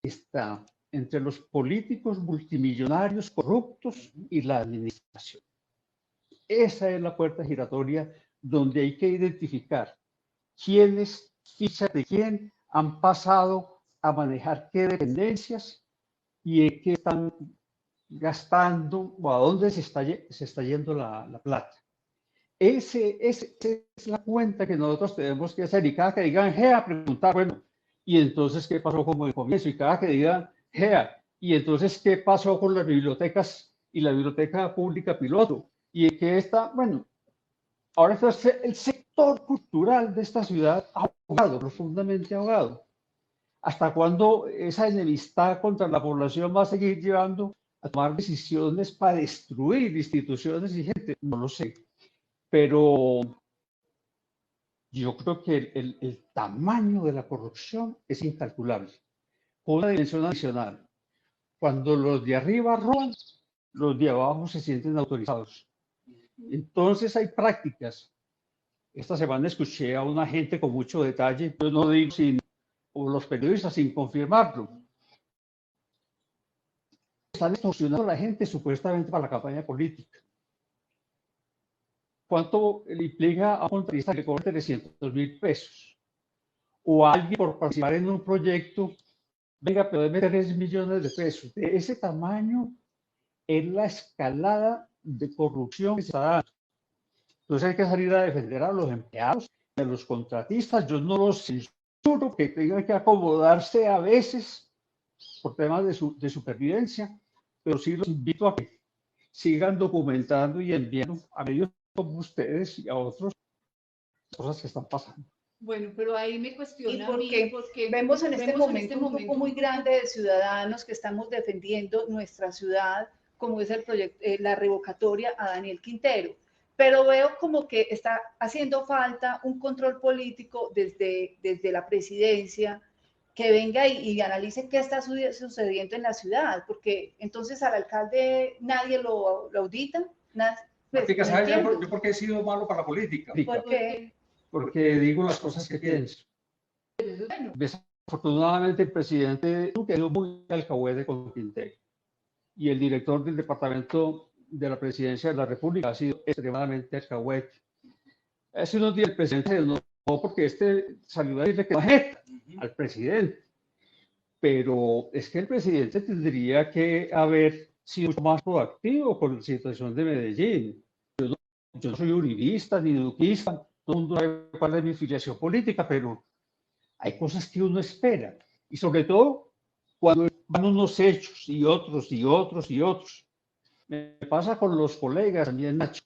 está entre los políticos multimillonarios corruptos y la administración. Esa es la puerta giratoria donde hay que identificar quiénes, fichas de quién, han pasado a manejar qué dependencias y en qué están gastando o a dónde se está yendo la plata. Esa es la cuenta que nosotros tenemos que hacer, y cada que digan GEA, preguntar, bueno, ¿y entonces qué pasó con el comienzo? Y cada que digan GEA, ¿y entonces qué pasó con las bibliotecas y la biblioteca pública piloto? ¿Y en qué está? Bueno, ahora está el sector cultural de esta ciudad ahogado, profundamente ahogado. ¿Hasta cuándo esa enemistad contra la población va a seguir llevando a tomar decisiones para destruir instituciones y gente? No lo sé. Pero yo creo que el tamaño de la corrupción es incalculable. Con una dimensión adicional. Cuando los de arriba roban, los de abajo se sienten autorizados. Entonces hay prácticas. Esta semana escuché a una gente con mucho detalle, yo no digo o los periodistas sin confirmarlo. Están extorsionando a la gente supuestamente para la campaña política. ¿Cuánto le implica a un contratista que cobra 300.000 pesos? O a alguien por participar en un proyecto, venga, pero deme 3 millones de pesos. De ese tamaño es la escalada de corrupción que se está dando. Entonces hay que salir a defender a los empleados, a los contratistas. Yo no los censuro que tengan que acomodarse a veces por temas de supervivencia, pero sí los invito a que sigan documentando y enviando a medios como ustedes y a otros cosas que están pasando. Bueno, pero ahí me cuestiona porque vemos en este momento un grupo muy grande de ciudadanos que estamos defendiendo nuestra ciudad, como es el proyecto, la revocatoria a Daniel Quintero. Pero veo como que está haciendo falta un control político desde la presidencia, que venga y analice qué está sucediendo en la ciudad, porque entonces al alcalde nadie lo audita. Pues, yo porque he sido malo para la política. ¿Por qué? Porque digo las cosas que pienso. Bueno. Desafortunadamente el presidente quedó muy alcahuete con Quintero, y el director del departamento de la presidencia de la República ha sido extremadamente alcahuete. Hace unos días el presidente no, porque salió a decirle que no al presidente, pero es que el presidente tendría que haber sido mucho más proactivo con la situación de Medellín. Yo no soy uribista ni duquista, todo el mundo sabe cuál es mi filiación política, pero hay cosas que uno espera, y sobre todo cuando van unos hechos y otros y otros y otros. Me pasa con los colegas también, Nacho.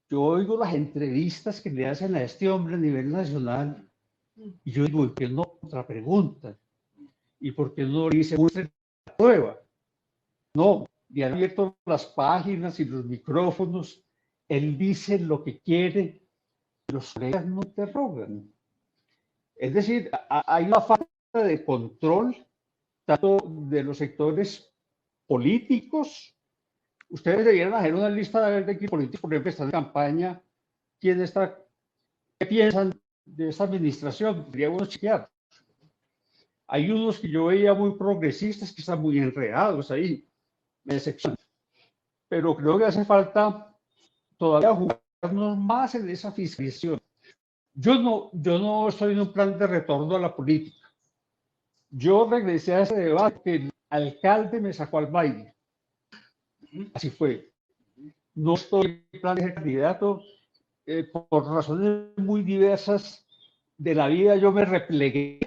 Yo oigo las entrevistas que le hacen a este hombre a nivel nacional y yo digo, ¿por qué no otra pregunta? ¿Y por qué no le dice muestre la prueba? No, le han abierto las páginas y los micrófonos, él dice lo que quiere, los colegas no interrogan. Es decir, hay una falta de control tanto de los sectores políticos. Ustedes debieran hacer una lista de equipos políticos, por ejemplo, están en campaña, quién está, qué piensan de esta administración, quería uno chequear. Hay unos que yo veía muy progresistas que están muy enredados ahí, me decepcionan. Pero creo que hace falta todavía jugarnos más en esa fiscalización. Yo no estoy en un plan de retorno a la política. Yo regresé a ese debate que el alcalde me sacó al baile. Así fue. No estoy en plan de candidato. Por razones muy diversas de la vida, yo me replegué.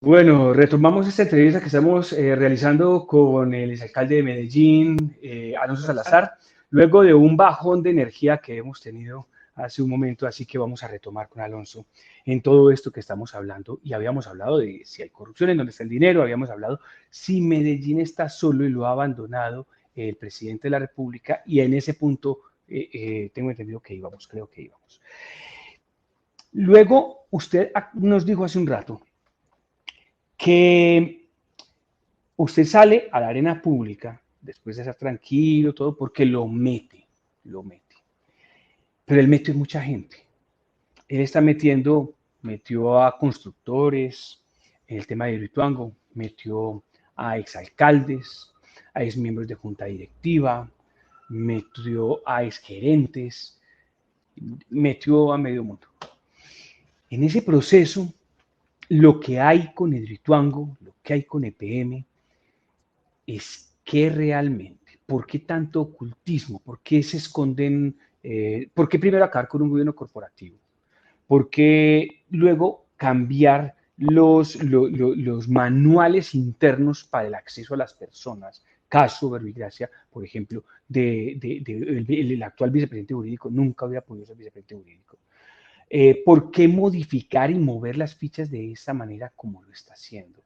Bueno, retomamos esta entrevista que estamos realizando con el exalcalde de Medellín, Alonso Salazar, luego de un bajón de energía que hemos tenido hace un momento, así que vamos a retomar con Alonso en todo esto que estamos hablando. Y habíamos hablado de si hay corrupción, en dónde está el dinero, habíamos hablado si Medellín está solo y lo ha abandonado el presidente de la República, y en ese punto tengo entendido que íbamos, creo que íbamos. Luego, usted nos dijo hace un rato que usted sale a la arena pública después de estar tranquilo, todo, porque lo mete. Pero él metió mucha gente. Él está metió a constructores, en el tema de Hidroituango, metió a exalcaldes, a exmiembros de junta directiva, metió a exgerentes, metió a medio mundo. En ese proceso, lo que hay con Hidroituango, lo que hay con EPM, es que realmente, ¿por qué tanto ocultismo? ¿Por qué se esconden? ¿Por qué primero acabar con un gobierno corporativo? ¿Por qué luego cambiar los manuales internos para el acceso a las personas? Caso Verbigracia, por ejemplo, el actual vicepresidente jurídico nunca hubiera podido ser vicepresidente jurídico. ¿Por qué modificar y mover las fichas de esa manera como lo está haciendo?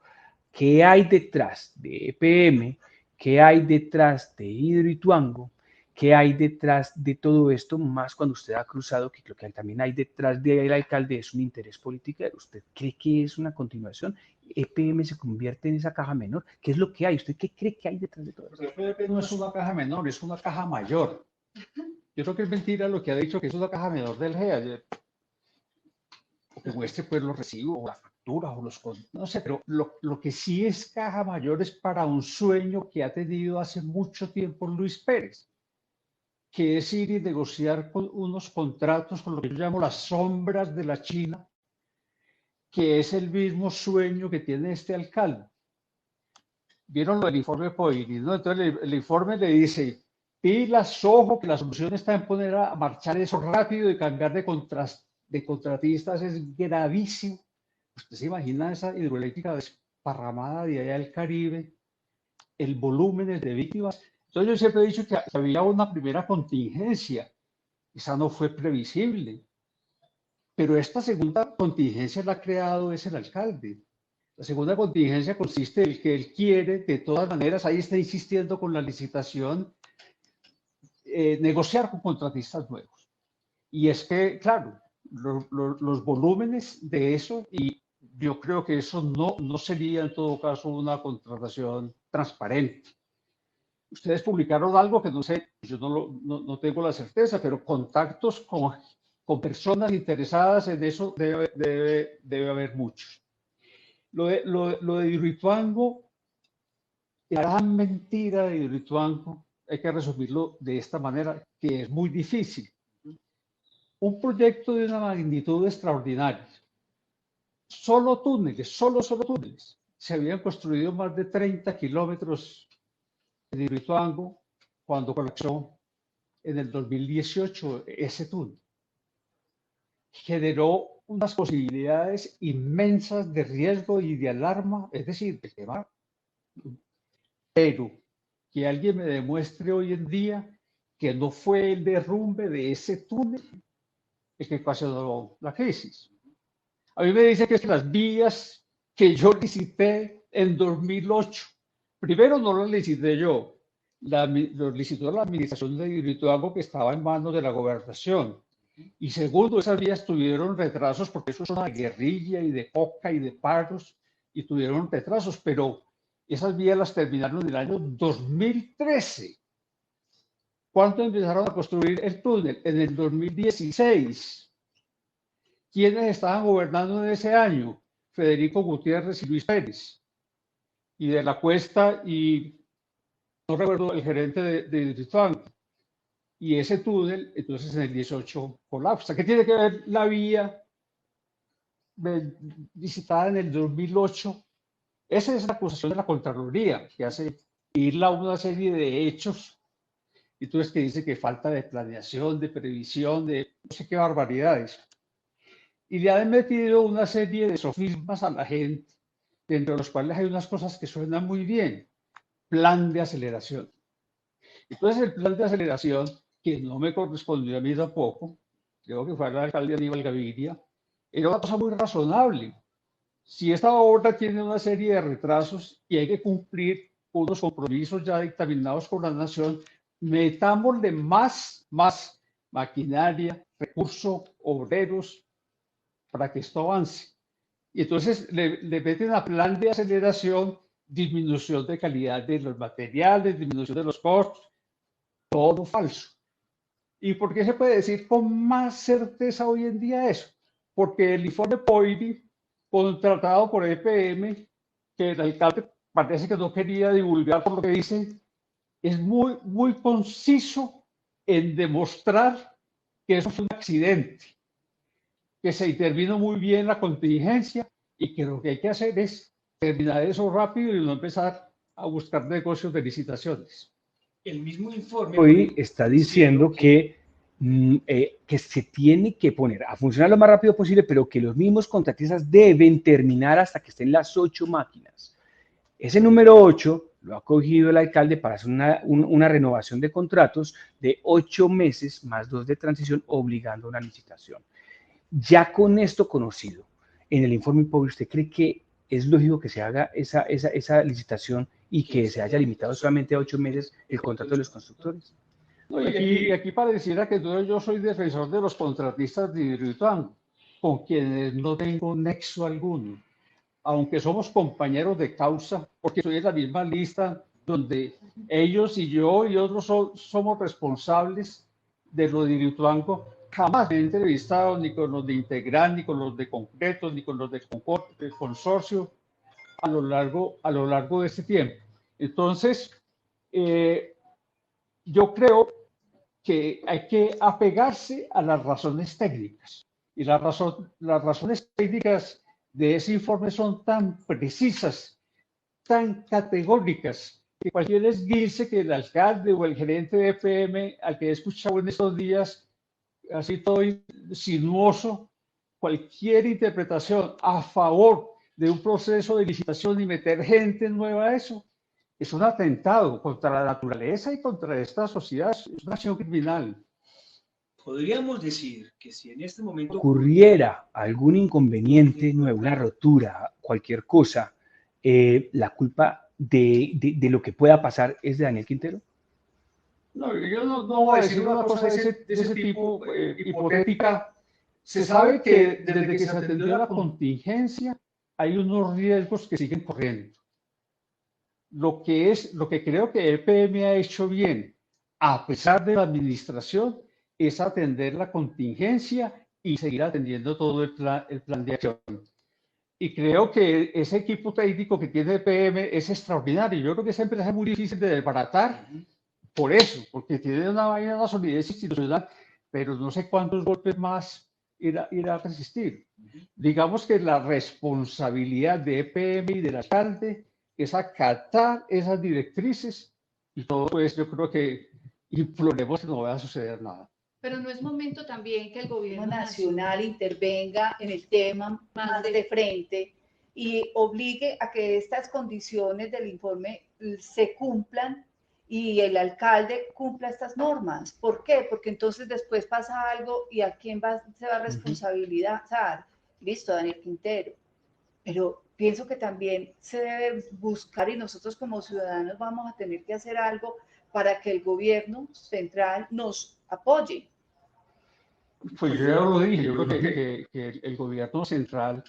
¿Qué hay detrás de EPM? ¿Qué hay detrás de Hidroituango? ¿Qué hay detrás de todo esto? Más cuando usted ha cruzado, que creo que también hay detrás del alcalde es un interés político. ¿Usted cree que es una continuación? ¿EPM se convierte en esa caja menor? ¿Qué es lo que hay? ¿Usted qué cree que hay detrás de todo esto? EPM no es una caja menor, es una caja mayor. Yo creo que es mentira lo que ha dicho, que es una caja menor del GEA. Que muestre pues los recibos o la factura o los, no sé, pero lo que sí es caja mayor es para un sueño que ha tenido hace mucho tiempo Luis Pérez, que es ir y negociar con unos contratos con lo que yo llamo las sombras de la China, que es el mismo sueño que tiene este alcalde. Vieron lo del informe Poiri, ¿no? Entonces el informe le dice, pilas, ojo, que la solución está en poner a marchar eso rápido y cambiar de contratistas es gravísimo. Usted se imagina esa hidroeléctrica desparramada de allá del Caribe, el volumen de víctimas. Entonces yo siempre he dicho que había una primera contingencia, esa no fue previsible, pero esta segunda contingencia la ha creado es el alcalde. La segunda contingencia consiste en que él quiere, de todas maneras, ahí está insistiendo con la licitación, negociar con contratistas nuevos. Y es que, claro, los volúmenes de eso, y yo creo que eso no sería en todo caso una contratación transparente. Ustedes publicaron algo que no sé, yo no tengo la certeza, pero contactos con personas interesadas en eso debe haber muchos. Lo de Hidroituango, la gran mentira de Hidroituango, hay que resumirlo de esta manera, que es muy difícil. Un proyecto de una magnitud extraordinaria. Solo túneles, solo túneles. se habían construido más de 30 kilómetros en Hidroituango cuando colapsó en el 2018 ese túnel. Generó unas posibilidades inmensas de riesgo y de alarma, es decir, de quemar. Pero que alguien me demuestre hoy en día que no fue el derrumbe de ese túnel el que ocasionó la crisis. A mí me dicen que es que las vías que yo licité en 2008, primero no las licité yo, los licitó la administración de Hidroituango que estaba en manos de la gobernación. Y segundo, esas vías tuvieron retrasos porque eso es una guerrilla y de coca y de paros y tuvieron retrasos, pero esas vías las terminaron en el año 2013. ¿Cuánto empezaron a construir el túnel? En el 2016. ¿Quiénes estaban gobernando en ese año? Federico Gutiérrez y Luis Pérez. Y de la Cuesta y no recuerdo el gerente de Hidroituango. Y ese túnel, entonces en el 18 colapsa. ¿Qué tiene que ver la vía visitada en el 2008? Esa es la acusación de la Contraloría, que hace ir a una serie de hechos. Y tú ves que dice que falta de planeación, de previsión, de no sé qué barbaridades. Y le han metido una serie de sofismas a la gente, entre los cuales hay unas cosas que suenan muy bien. Plan de aceleración. Entonces el plan de aceleración, que no me correspondió a mí tampoco, creo que fue al alcalde Aníbal Gaviria, era una cosa muy razonable. Si esta obra tiene una serie de retrasos y hay que cumplir unos compromisos ya dictaminados por la nación, metámosle más maquinaria, recursos, obreros, para que esto avance. Y entonces le meten a plan de aceleración, disminución de calidad de los materiales, disminución de los costos, todo falso. ¿Y por qué se puede decir con más certeza hoy en día eso? Porque el informe POIDI, contratado por EPM, que el alcalde parece que no quería divulgar por lo que dice, es muy conciso en demostrar que eso fue un accidente, que se intervino muy bien la contingencia y que lo que hay que hacer es terminar eso rápido y no empezar a buscar negocios de licitaciones. El mismo informe hoy está diciendo que se tiene que poner a funcionar lo más rápido posible, pero que los mismos contratistas deben terminar hasta que estén las 8 máquinas. Ese número 8 lo ha cogido el alcalde para hacer una renovación de contratos de 8 meses más 2 de transición, obligando a una licitación. Ya con esto conocido, en el informe POIDI, ¿usted cree que es lógico que se haga esa licitación y que se haya limitado solamente a 8 meses el contrato de los constructores? No, y aquí pareciera que yo soy defensor de los contratistas de Hidroituango, con quienes no tengo nexo alguno, aunque somos compañeros de causa, porque soy en la misma lista donde ellos y yo y otros somos responsables de lo de Hidroituango. Jamás me he entrevistado ni con los de Integral, ni con los de Concreto, ni con los de Consorcio a lo largo de este tiempo. Entonces, yo creo que hay que apegarse a las razones técnicas. Y las razones técnicas de ese informe son tan precisas, tan categóricas, que cualquier esguince que el alcalde o el gerente de EPM, al que he escuchado en estos días, así todo sinuoso, cualquier interpretación a favor de un proceso de licitación y meter gente nueva a eso, es un atentado contra la naturaleza y contra esta sociedad, es una acción criminal. Podríamos decir que si en este momento ocurriera algún inconveniente nuevo, una rotura, cualquier cosa, la culpa de lo que pueda pasar es de Daniel Quintero. No, yo no voy a decir una cosa de ese tipo hipotética. Se sabe que desde que se atendió la contingencia hay unos riesgos que siguen corriendo. Lo que creo que EPM ha hecho bien, a pesar de la administración, es atender la contingencia y seguir atendiendo todo el plan de acción. Y creo que ese equipo técnico que tiene EPM es extraordinario. Yo creo que esa empresa es muy difícil de desbaratar por eso, porque tiene una solidez institucional, pero no sé cuántos golpes más ir a resistir. Digamos que la responsabilidad de EPM y del alcalde es acatar esas directrices y todo, pues yo creo que imploremos que no vaya a suceder nada. Pero no es momento también que el gobierno nacional intervenga en el tema más de frente y obligue a que estas condiciones del informe se cumplan y el alcalde cumpla estas normas. ¿Por qué? Porque entonces después pasa algo y a quién se va a responsabilizar. Listo, Daniel Quintero. Pero pienso que también se debe buscar y nosotros como ciudadanos vamos a tener que hacer algo para que el gobierno central nos apoye. Pues yo ya lo dije, yo creo que el gobierno central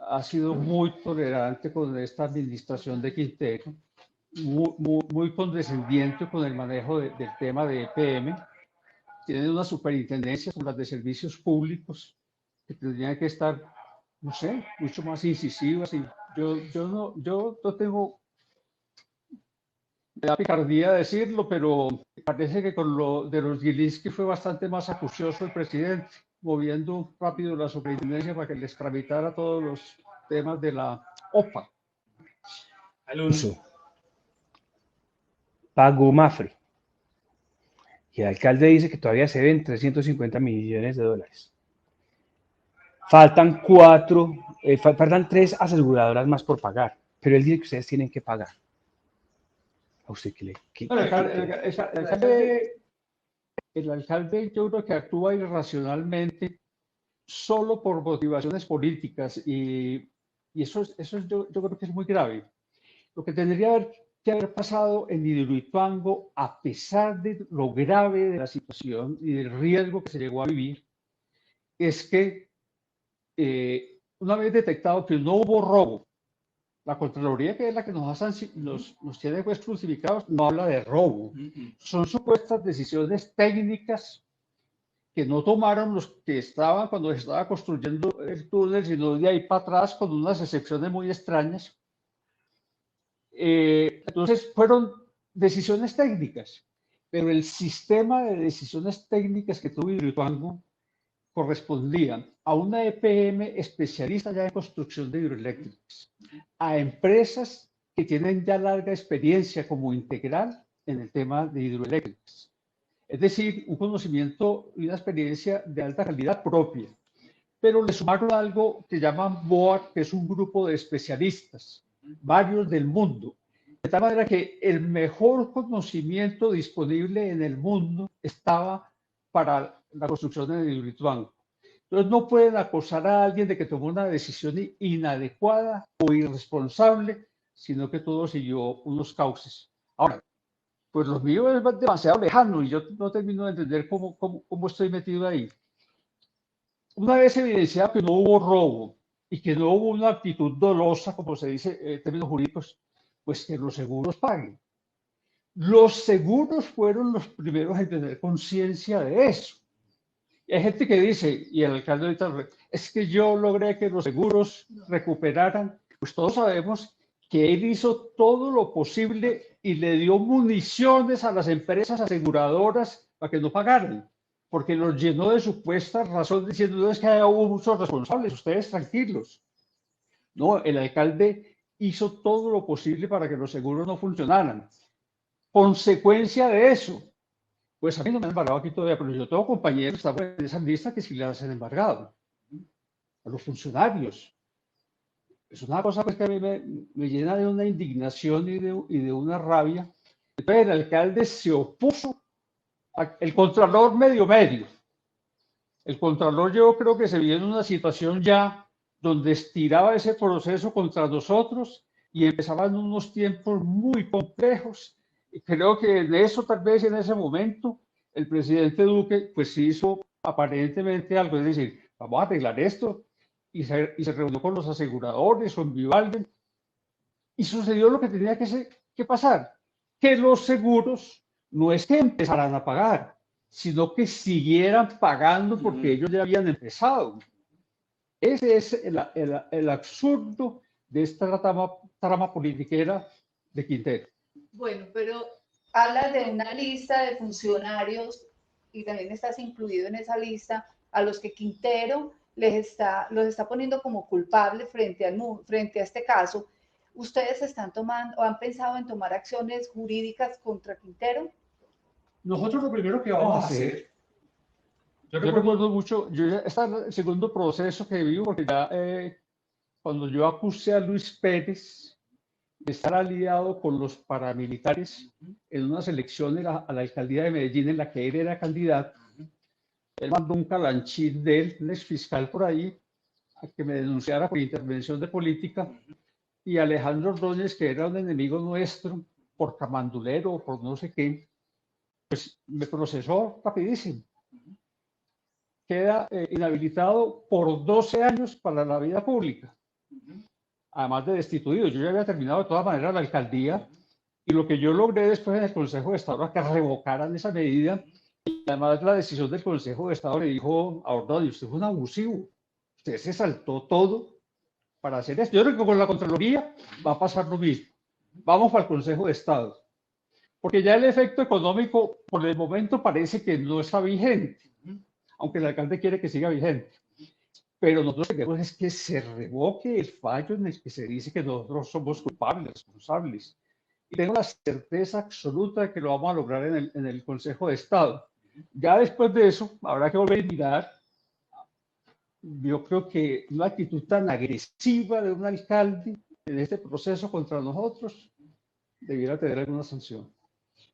ha sido muy tolerante con esta administración de Quintero, muy condescendiente con el manejo del tema de EPM. Tienen unas superintendencias como las de servicios públicos que tendrían que estar, no sé, mucho más incisivas. Y yo no tengo, me da picardía decirlo, pero parece que con lo de los Gilinski fue bastante más acucioso el presidente, moviendo rápido la superintendencia para que les tramitara todos los temas de la OPA. Alonso, pagó Mafre. Y el alcalde dice que todavía se ven 350 millones de dólares. Faltan faltan 3 aseguradoras más por pagar, pero él dice que ustedes tienen que pagar. ¿A usted qué le...? El alcalde yo creo que actúa irracionalmente solo por motivaciones políticas y eso yo creo que es muy grave. Lo que tendría que haber pasado en Hidroituango, a pesar de lo grave de la situación y del riesgo que se llegó a vivir, es que una vez detectado que no hubo robo, la Contraloría, que es la que nos tiene pues crucificados, no habla de robo. Son supuestas decisiones técnicas que no tomaron los que estaban cuando se estaba construyendo el túnel, sino de ahí para atrás, con unas excepciones muy extrañas. Entonces fueron decisiones técnicas, pero el sistema de decisiones técnicas que tuvo Hidroituango correspondían a una EPM especialista ya en construcción de hidroeléctricas, a empresas que tienen ya larga experiencia como integral en el tema de hidroeléctricas. Es decir, un conocimiento y una experiencia de alta calidad propia. Pero le sumaron algo que llaman BOAC, que es un grupo de especialistas, varios del mundo. De tal manera que el mejor conocimiento disponible en el mundo estaba para la construcción de Hidroituango. Entonces no pueden acusar a alguien de que tomó una decisión inadecuada o irresponsable, sino que todo siguió unos cauces. Ahora, pues lo mío es demasiado lejano y yo no termino de entender cómo estoy metido ahí. Una vez evidenciado que no hubo robo y que no hubo una actitud dolosa, como se dice en términos jurídicos, pues que los seguros paguen. Los seguros fueron los primeros en tener conciencia de eso. Y hay gente que dice, y el alcalde ahorita, es que yo logré que los seguros recuperaran. Pues todos sabemos que él hizo todo lo posible y le dio municiones a las empresas aseguradoras para que no pagaran, porque los llenó de supuestas razones diciendo, no, es que hubo muchos responsables, ustedes tranquilos. No, el alcalde hizo todo lo posible para que los seguros no funcionaran. Consecuencia de eso, pues a mí no me han embargado aquí todavía, pero yo tengo compañeros que están en esa lista que sí les han embargado. A los funcionarios. Es una cosa pues, que a mí me llena de una indignación y de una rabia. Entonces el alcalde se opuso, el contralor medio. El contralor yo creo que se vio en una situación ya donde estiraba ese proceso contra nosotros y empezaban unos tiempos muy complejos. Y creo que en eso, tal vez en ese momento, el presidente Duque pues hizo aparentemente algo, es decir, vamos a arreglar esto, y se reunió con los aseguradores, con Vivaldi, y sucedió lo que tenía que pasar, que los seguros no es que empezaran a pagar, sino que siguieran pagando porque ellos ya habían empezado. Ese es el absurdo de esta trama politiquera de Quintero. Bueno, pero hablas de una lista de funcionarios y también estás incluido en esa lista a los que Quintero los está poniendo como culpables frente a este caso, ¿ustedes están tomando o han pensado en tomar acciones jurídicas contra Quintero? Nosotros lo primero que vamos a hacer, yo recuerdo mucho, yo ya está en el segundo proceso que vivo, porque ya cuando yo acusé a Luis Pérez de estar aliado con los paramilitares en unas elecciones a la alcaldía de Medellín en la que él era candidato, él mandó un calanchín de él, un exfiscal por ahí, a que me denunciara por intervención de política, y Alejandro Ordóñez, que era un enemigo nuestro, por camandulero o por no sé qué, pues me procesó rapidísimo. Queda inhabilitado por 12 años para la vida pública, además de destituido. Yo ya había terminado de todas maneras la alcaldía, y lo que yo logré después en el Consejo de Estado era que revocaran esa medida. Y además la decisión del Consejo de Estado le dijo a Ordóñez: usted fue un abusivo, usted se saltó todo para hacer esto. Yo creo que con la Contraloría va a pasar lo mismo. Vamos para el Consejo de Estado, porque ya el efecto económico por el momento parece que no está vigente, aunque el alcalde quiere que siga vigente. Pero nosotros queremos es que se revoque el fallo en el que se dice que nosotros somos culpables, responsables. Y tengo la certeza absoluta de que lo vamos a lograr en el Consejo de Estado. Ya después de eso, habrá que volver a mirar. Yo creo que una actitud tan agresiva de un alcalde en este proceso contra nosotros debiera tener alguna sanción.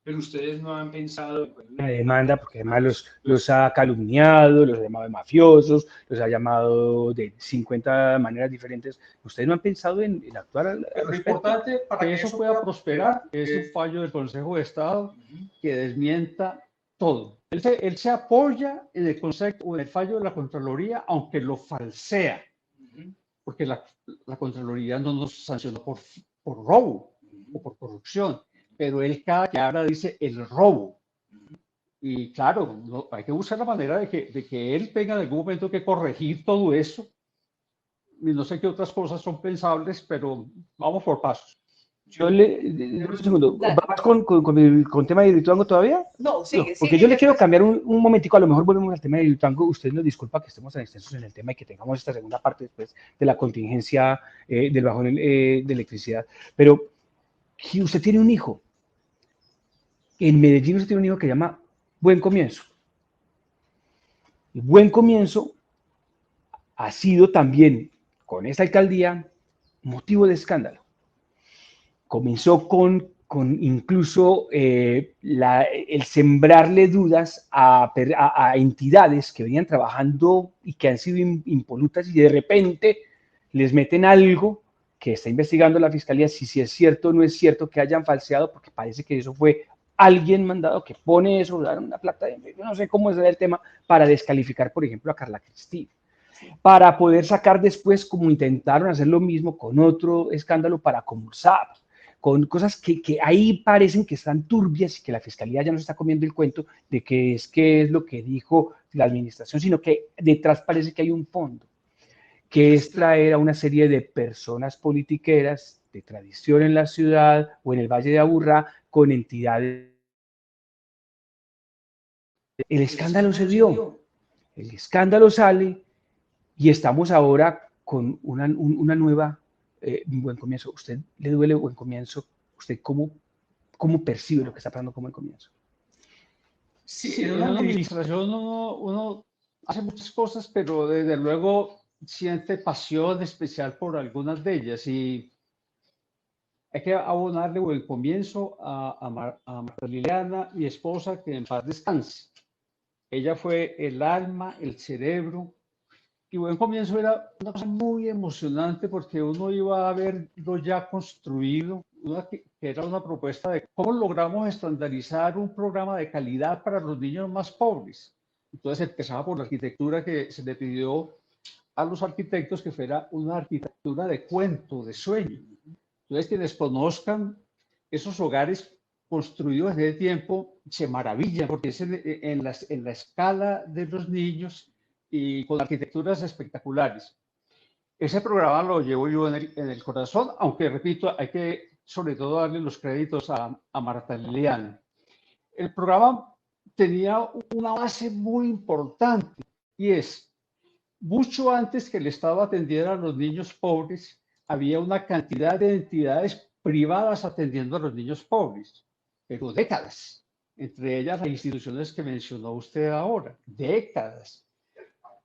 Pero ustedes no han pensado en una demanda, porque además los ha calumniado, los ha llamado de mafiosos, los ha llamado de 50 maneras diferentes. ¿Ustedes no han pensado en actuar al respecto? Lo importante para que eso pueda prosperar es un fallo del Consejo de Estado que desmienta todo. Él se apoya en el concepto o en el fallo de la Contraloría, aunque lo falsea, porque la Contraloría no nos sancionó por robo o por corrupción, pero él cada que habla dice el robo. Y claro, hay que buscar la manera de que él tenga en algún momento que corregir todo eso. Y no sé qué otras cosas son pensables, pero vamos por pasos. Yo un segundo, ¿vas con tema de Hidroituango todavía? No, sigue, porque yo le quiero cambiar un momentico, a lo mejor volvemos al tema de Hidroituango. Usted nos disculpa que estemos tan extensos en el tema y que tengamos esta segunda parte después de la contingencia del bajón de electricidad, pero si usted tiene un hijo, en Medellín usted tiene un hijo que se llama Buen Comienzo. Y Buen Comienzo ha sido también, con esta alcaldía, motivo de escándalo. Comenzó con incluso el sembrarle dudas a entidades que venían trabajando y que han sido impolutas, y de repente les meten algo que está investigando la Fiscalía, si es cierto o no es cierto que hayan falseado, porque parece que eso fue alguien mandado que pone eso, dar una plata, yo no sé cómo es el tema, para descalificar, por ejemplo, a Carla Cristina, para poder sacar después, como intentaron hacer lo mismo con otro escándalo para Comulsab, con cosas que ahí parecen que están turbias y que la Fiscalía ya no se está comiendo el cuento de que es lo que dijo la administración, sino que detrás parece que hay un fondo, que es traer a una serie de personas politiqueras de tradición en la ciudad o en el Valle de Aburrá con entidades. El escándalo se dio, el escándalo sale y estamos ahora con una nueva Buen Comienzo. ¿Usted le duele Buen Comienzo? ¿Usted cómo percibe lo que está pasando con Buen Comienzo? Sí, en una administración uno hace muchas cosas, pero desde luego siente pasión especial por algunas de ellas, y hay que abonarle Buen Comienzo a Marta Liliana, mi esposa, que en paz descanse. Ella fue el alma, el cerebro, y Buen Comienzo era una cosa muy emocionante porque uno iba a verlo ya construido, que era una propuesta de cómo logramos estandarizar un programa de calidad para los niños más pobres. Entonces empezaba por la arquitectura, que se le pidió a los arquitectos que fuera una arquitectura de cuento, de sueño. Entonces, quienes conozcan esos hogares construidos desde tiempo se maravillan, porque es en la escala de los niños y con arquitecturas espectaculares. Ese programa lo llevo yo en el corazón, aunque repito, hay que sobre todo darle los créditos a Marta Liliana. El programa tenía una base muy importante, y es, mucho antes que el Estado atendiera a los niños pobres, había una cantidad de entidades privadas atendiendo a los niños pobres, pero décadas, entre ellas las instituciones que mencionó usted ahora, décadas,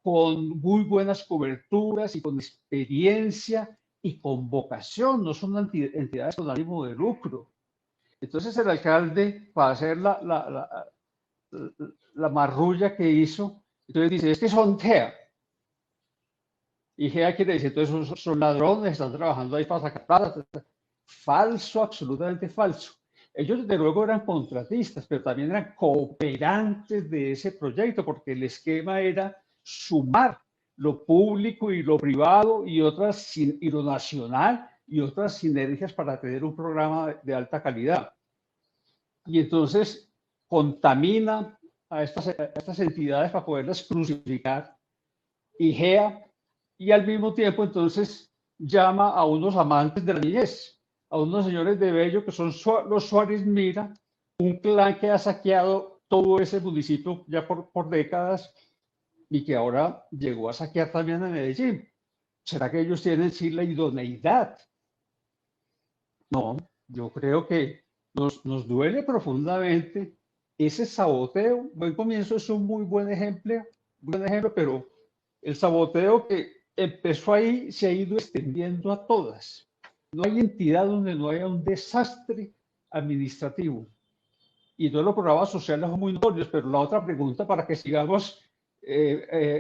con muy buenas coberturas y con experiencia y con vocación, no son entidades con ánimo de lucro. Entonces el alcalde, para hacer la marrulla que hizo, entonces dice, es que son GEA. Y GEA quiere decir, entonces son ladrones, están trabajando ahí para sacar plata. Falso, absolutamente falso. Ellos desde luego eran contratistas, pero también eran cooperantes de ese proyecto, porque el esquema era sumar lo público y lo privado y lo nacional y otras sinergias para tener un programa de alta calidad. Y entonces contamina a estas entidades para poderlas crucificar, y GEA, y al mismo tiempo entonces llama a unos amantes de la niñez, a unos señores de Bello que son los Suárez Mira, un clan que ha saqueado todo ese municipio ya por décadas y que ahora llegó a saquear también a Medellín. ¿Será que ellos tienen sí la idoneidad? No, yo creo que nos duele profundamente ese saboteo. Buen Comienzo es un muy buen ejemplo, pero el saboteo que empezó ahí se ha ido extendiendo a todas. No hay entidad donde no haya un desastre administrativo. Y todos los programas sociales son muy notorios, pero la otra pregunta para que sigamos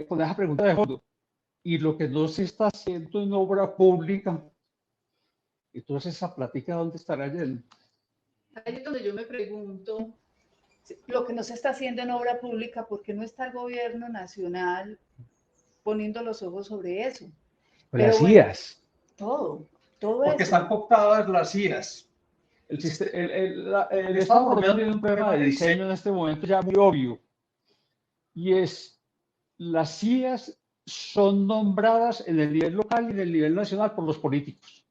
con esa pregunta de fondo. Y lo que no se está haciendo en obra pública, entonces esa plática, ¿dónde estará yendo? Ahí es donde yo me pregunto, lo que no se está haciendo en obra pública, ¿por qué no está el gobierno nacional poniendo los ojos sobre eso? Pero las IAS. Todo porque eso. están cooptadas las IAS. El Estado colombiano tiene un problema de diseño en este momento ya muy obvio, y es, las IAS son nombradas en el nivel local y en el nivel nacional por los políticos.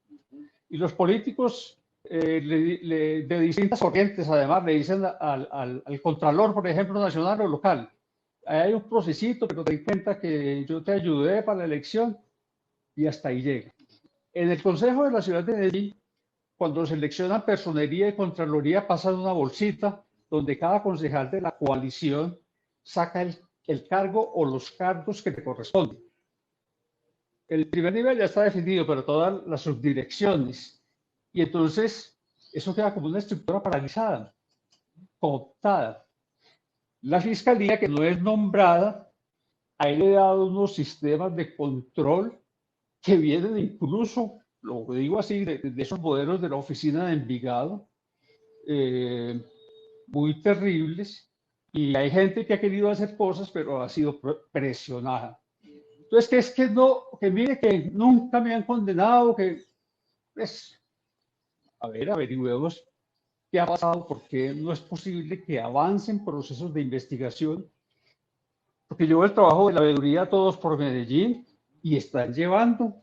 Y los políticos de distintas corrientes, además, le dicen al contralor, por ejemplo, nacional o local, hay un procesito, pero ten en cuenta que yo te ayudé para la elección, y hasta ahí llega. En el Consejo de la Ciudad de Medellín, cuando seleccionan personería y contraloría, pasan una bolsita donde cada concejal de la coalición saca el cargo o los cargos que le corresponden. El primer nivel ya está definido, pero todas las subdirecciones. Y entonces eso queda como una estructura paralizada, cooptada. La fiscalía, que no es nombrada, ha heredado unos sistemas de control que vienen incluso, lo digo así, de esos modelos de la oficina de Envigado, muy terribles, y hay gente que ha querido hacer cosas, pero ha sido presionada. Entonces, que mire que nunca me han condenado, que pues, a ver, averiguemos qué ha pasado, porque no es posible que avancen procesos de investigación, porque llevo el trabajo de la veeduría Todos por Medellín y están llevando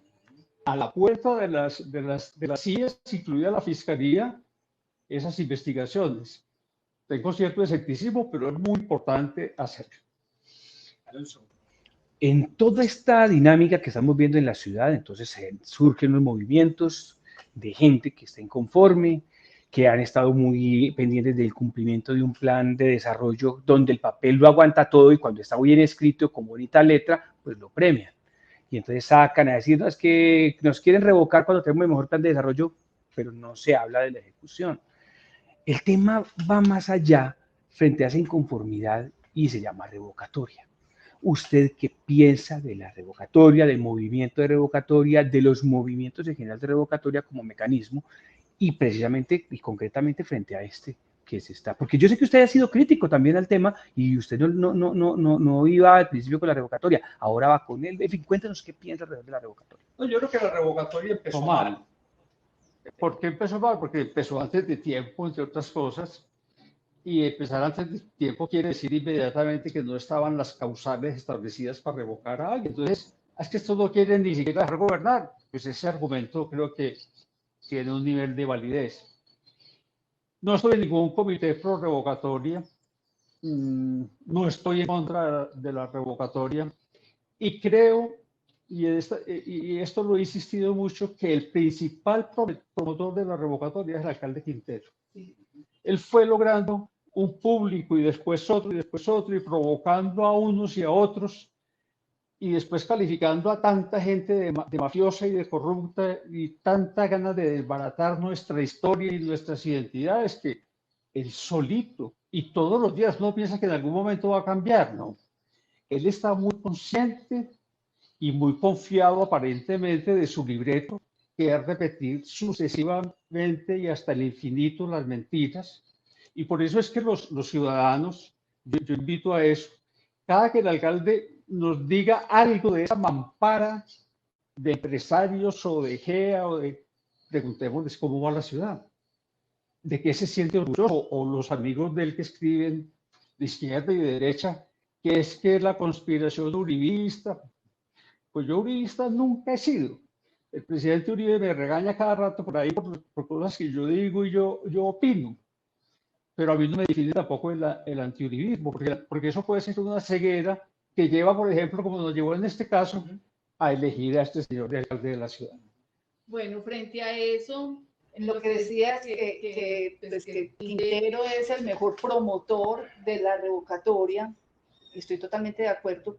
a la puerta de las CIES, incluida la Fiscalía, esas investigaciones. Tengo cierto escepticismo, pero es muy importante hacerlo. En toda esta dinámica que estamos viendo en la ciudad, entonces surgen los movimientos de gente que está inconforme, que han estado muy pendientes del cumplimiento de un plan de desarrollo donde el papel lo aguanta todo y cuando está bien escrito con bonita letra, pues lo premian. Y entonces sacan a decir, no, es que nos quieren revocar cuando tenemos el mejor plan de desarrollo, pero no se habla de la ejecución. El tema va más allá frente a esa inconformidad y se llama revocatoria. ¿Usted qué piensa de la revocatoria, del movimiento de revocatoria, de los movimientos en general de revocatoria como mecanismo y precisamente y concretamente frente a este que se está? Porque yo sé que usted ha sido crítico también al tema y usted no iba al principio con la revocatoria, ahora va con él. En fin, cuéntenos qué piensa alrededor de la revocatoria. No, yo creo que la revocatoria empezó mal. ¿Por qué empezó mal? Porque empezó antes de tiempo, entre otras cosas. Y empezar antes de tiempo quiere decir inmediatamente que no estaban las causales establecidas para revocar a alguien. Entonces, es que estos no quieren ni siquiera dejar gobernar. Pues ese argumento creo que tiene un nivel de validez. No estoy en ningún comité pro revocatoria. No estoy en contra de la revocatoria. Y creo, y esto lo he insistido mucho, que el principal promotor de la revocatoria es el alcalde Quintero. Él fue logrando un público y después otro, y provocando a unos y a otros, y después calificando a tanta gente de mafiosa y de corrupta, y tanta ganas de desbaratar nuestra historia y nuestras identidades, que él solito, y todos los días no piensa que en algún momento va a cambiar, ¿no? Él está muy consciente y muy confiado aparentemente de su libreto, que es repetir sucesivamente y hasta el infinito las mentiras. Y por eso es que los ciudadanos, yo invito a eso, cada que el alcalde nos diga algo de esa mampara de empresarios o de GEA, preguntémosles cómo va la ciudad, de qué se siente orgulloso, o los amigos de él que escriben de izquierda y de derecha, que es que la conspiración uribista. Pues yo uribista nunca he sido. El presidente Uribe me regaña cada rato por ahí por cosas que yo digo y yo opino. Pero a mí no me define tampoco el antiuribismo, porque eso puede ser una ceguera que lleva, por ejemplo, como nos llevó en este caso, a elegir a este señor de alcalde de la ciudad. Bueno, frente a eso, lo que decías que Quintero es el mejor promotor de la revocatoria, estoy totalmente de acuerdo.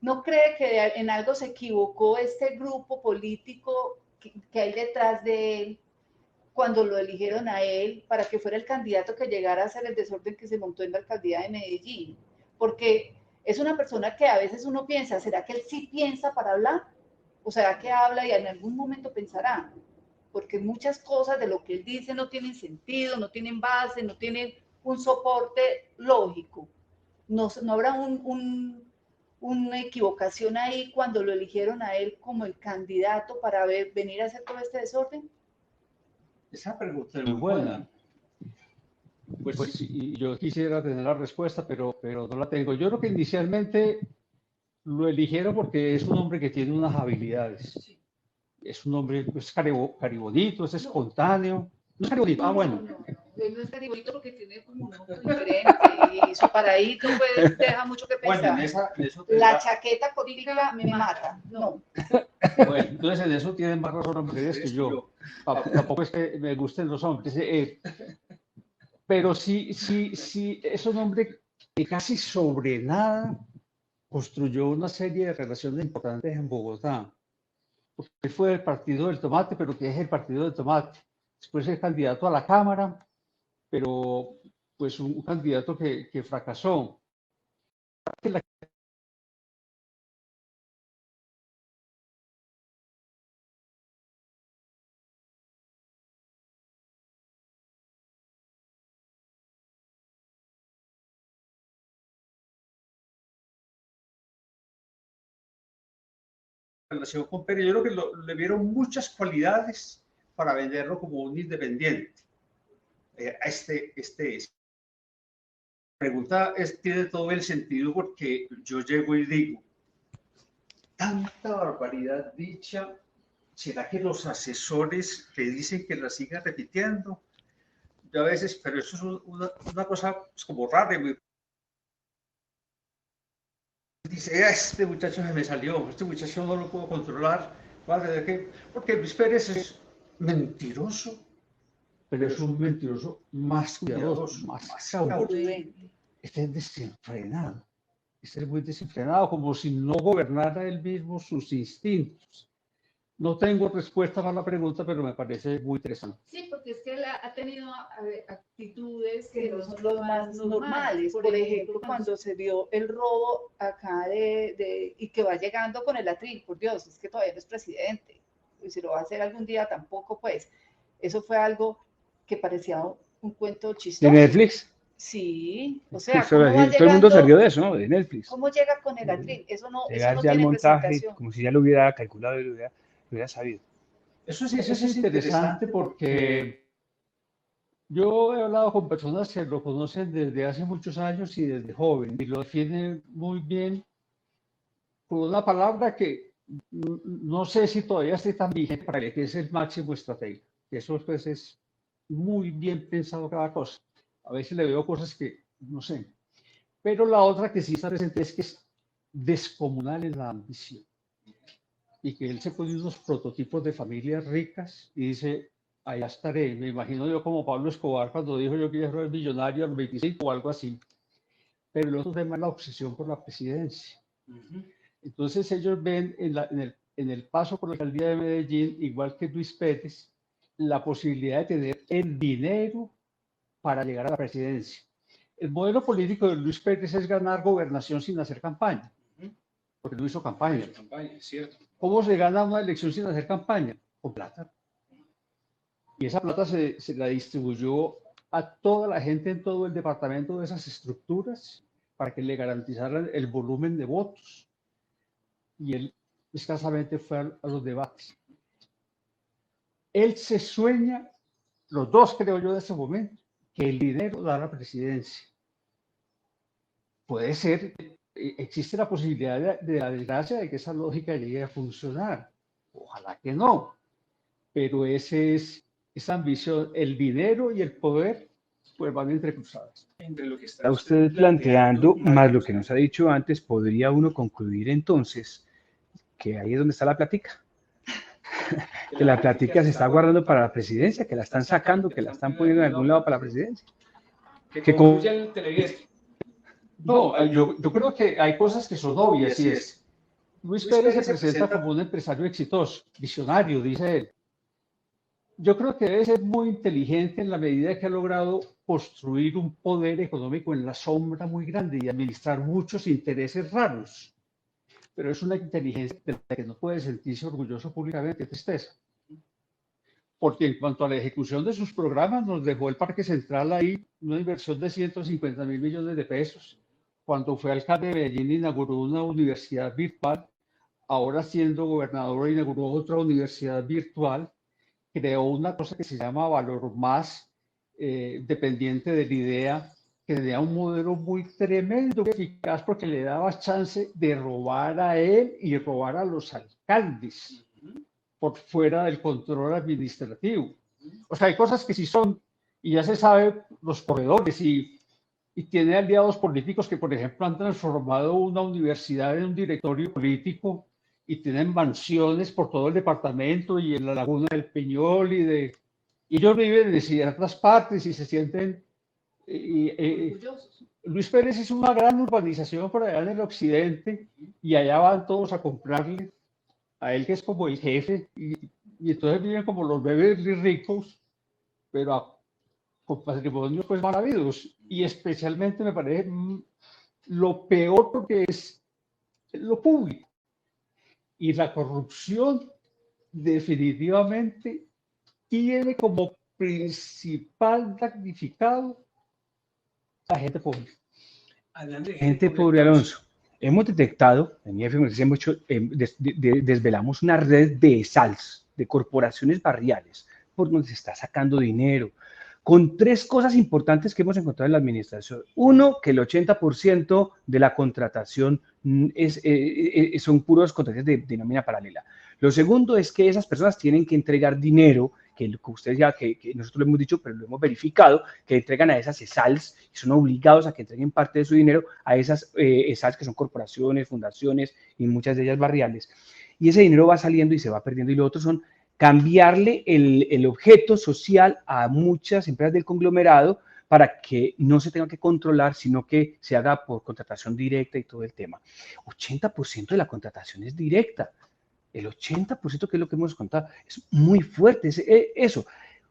¿No cree que en algo se equivocó este grupo político que hay detrás de él cuando lo eligieron a él para que fuera el candidato que llegara a hacer el desorden que se montó en la alcaldía de Medellín? Porque es una persona que a veces uno piensa, ¿será que él sí piensa para hablar? ¿O será que habla y en algún momento pensará? Porque muchas cosas de lo que él dice no tienen sentido, no tienen base, no tienen un soporte lógico. No habrá una equivocación ahí cuando lo eligieron a él como el candidato para venir a hacer todo este desorden? Esa pregunta es muy buena. Pues yo quisiera tener la respuesta, pero no la tengo. Yo creo que inicialmente lo eligieron porque es un hombre que tiene unas habilidades. Es un hombre pues, caribonito, es espontáneo. No es caribonito, bueno. Él no es caribonito porque tiene como un ojo diferente y su paradito pues deja mucho que pensar. Bueno, la chaqueta cotílica me mata. No. Bueno, entonces en eso tienen más razón las mujeres que yo. Tampoco es que me gusten los hombres. Pero sí, es un hombre que casi sobre nada construyó una serie de relaciones importantes en Bogotá. Él fue del Partido del Tomate, pero que es el Partido del Tomate. Después es candidato a la Cámara, pero pues un candidato que fracasó. Relación con Pérez, yo creo que le vieron muchas cualidades para venderlo como un independiente. La pregunta tiene todo el sentido porque yo llego y digo, tanta barbaridad dicha, ¿será que los asesores le dicen que la siga repitiendo? Yo a veces, pero eso es una cosa pues, como rara. Dice, este muchacho se me salió, este muchacho no lo puedo controlar. Porque Luis Pérez es mentiroso, pero es un mentiroso más cuidadoso, más cauto. Este es desenfrenado. Este es muy desenfrenado, como si no gobernara él mismo sus instintos. No tengo respuesta para la pregunta, pero me parece muy interesante. Sí, porque es que él ha tenido actitudes que no son los más normales. Por ejemplo, cuando se dio el robo acá y que va llegando con el atril, por Dios, es que todavía no es presidente. Y si lo va a hacer algún día tampoco, pues. Eso fue algo que parecía un cuento chistoso. ¿De Netflix? Sí, o sea, todo el mundo salió de eso, ¿no? De Netflix. ¿Cómo llega con el atril? Eso no tiene al montaje, como si ya lo hubiera calculado y lo hubiera sabido. Eso es interesante porque yo he hablado con personas que lo conocen desde hace muchos años y desde joven, y lo definen muy bien por una palabra que no sé si todavía esté tan vigente para él, que es el máximo estratega. Eso pues es muy bien pensado cada cosa. A veces le veo cosas que no sé. Pero la otra que sí está presente es que descomunal en la ambición. Y que él se pone unos prototipos de familias ricas y dice, allá estaré. Me imagino yo como Pablo Escobar cuando dijo yo quería ser millonario a los 25 o algo así. Pero el otro tema es la obsesión por la presidencia. Entonces ellos ven en el paso por la alcaldía de Medellín, igual que Luis Pérez, la posibilidad de tener el dinero para llegar a la presidencia. El modelo político de Luis Pérez es ganar gobernación sin hacer campaña, porque no hizo campaña. ¿Cómo se gana una elección sin hacer campaña? Con plata. Y esa plata se la distribuyó a toda la gente en todo el departamento de esas estructuras para que le garantizaran el volumen de votos. Y él escasamente fue a los debates. Él se sueña, los dos creo yo en este momento, que el dinero da la presidencia. Puede ser, existe la posibilidad de la desgracia de que esa lógica llegue a funcionar. Ojalá que no, pero esa ambición, el dinero y el poder, pues van entrecruzadas. Entre lo que está usted planteando, más lo que nos ha dicho antes, podría uno concluir entonces que ahí es donde está la plática. Que la plática se está guardando para la presidencia, que la están sacando, que la están poniendo en algún lado para la presidencia. Que concluya el televidente. No, yo creo que hay cosas que son obvias y es, Luis Pérez se presenta como un empresario exitoso, visionario, dice él. Yo creo que debe ser muy inteligente en la medida que ha logrado construir un poder económico en la sombra muy grande y administrar muchos intereses raros. Pero es una inteligencia de la que no puede sentirse orgulloso públicamente, tristeza. Porque en cuanto a la ejecución de sus programas, nos dejó el Parque Central ahí, una inversión de 150.000 millones de pesos. Cuando fue alcalde de Medellín, inauguró una universidad virtual. Ahora, siendo gobernador, inauguró otra universidad virtual. Creó una cosa que se llama Valor Más, dependiente de la idea, que tenía un modelo muy tremendo, eficaz, porque le daba chance de robar a él y robar a los alcaldes por fuera del control administrativo. O sea, hay cosas que sí son, y ya se sabe, los corredores, y tiene aliados políticos que, por ejemplo, han transformado una universidad en un directorio político y tienen mansiones por todo el departamento y en la Laguna del Peñol y ellos viven en ciertas partes y se sienten Luis Pérez es una gran urbanización por allá en el occidente y allá van todos a comprarle a él, que es como el jefe, y entonces viven como los bebés ricos, pero con patrimonios pues maravillosos. Y especialmente me parece lo peor porque es lo público. Y la corrupción definitivamente tiene como principal damnificado a gente pobre. Gente pobre, Alonso. Hemos detectado, en IFM hemos hecho, desvelamos una red de SALs, de corporaciones barriales, por donde se está sacando dinero, con tres cosas importantes que hemos encontrado en la administración. Uno, que el 80% de la contratación son puros contratos de nómina paralela. Lo segundo es que esas personas tienen que entregar dinero, que ustedes ya, que nosotros lo hemos dicho, pero lo hemos verificado, que entregan a esas ESALs y son obligados a que entreguen parte de su dinero a esas ESALs que son corporaciones, fundaciones y muchas de ellas barriales. Y ese dinero va saliendo y se va perdiendo. Y lo otro son cambiarle el objeto social a muchas empresas del conglomerado para que no se tenga que controlar, sino que se haga por contratación directa y todo el tema. 80% de la contratación es directa. El 80%, que es lo que hemos contado, es muy fuerte. Eso.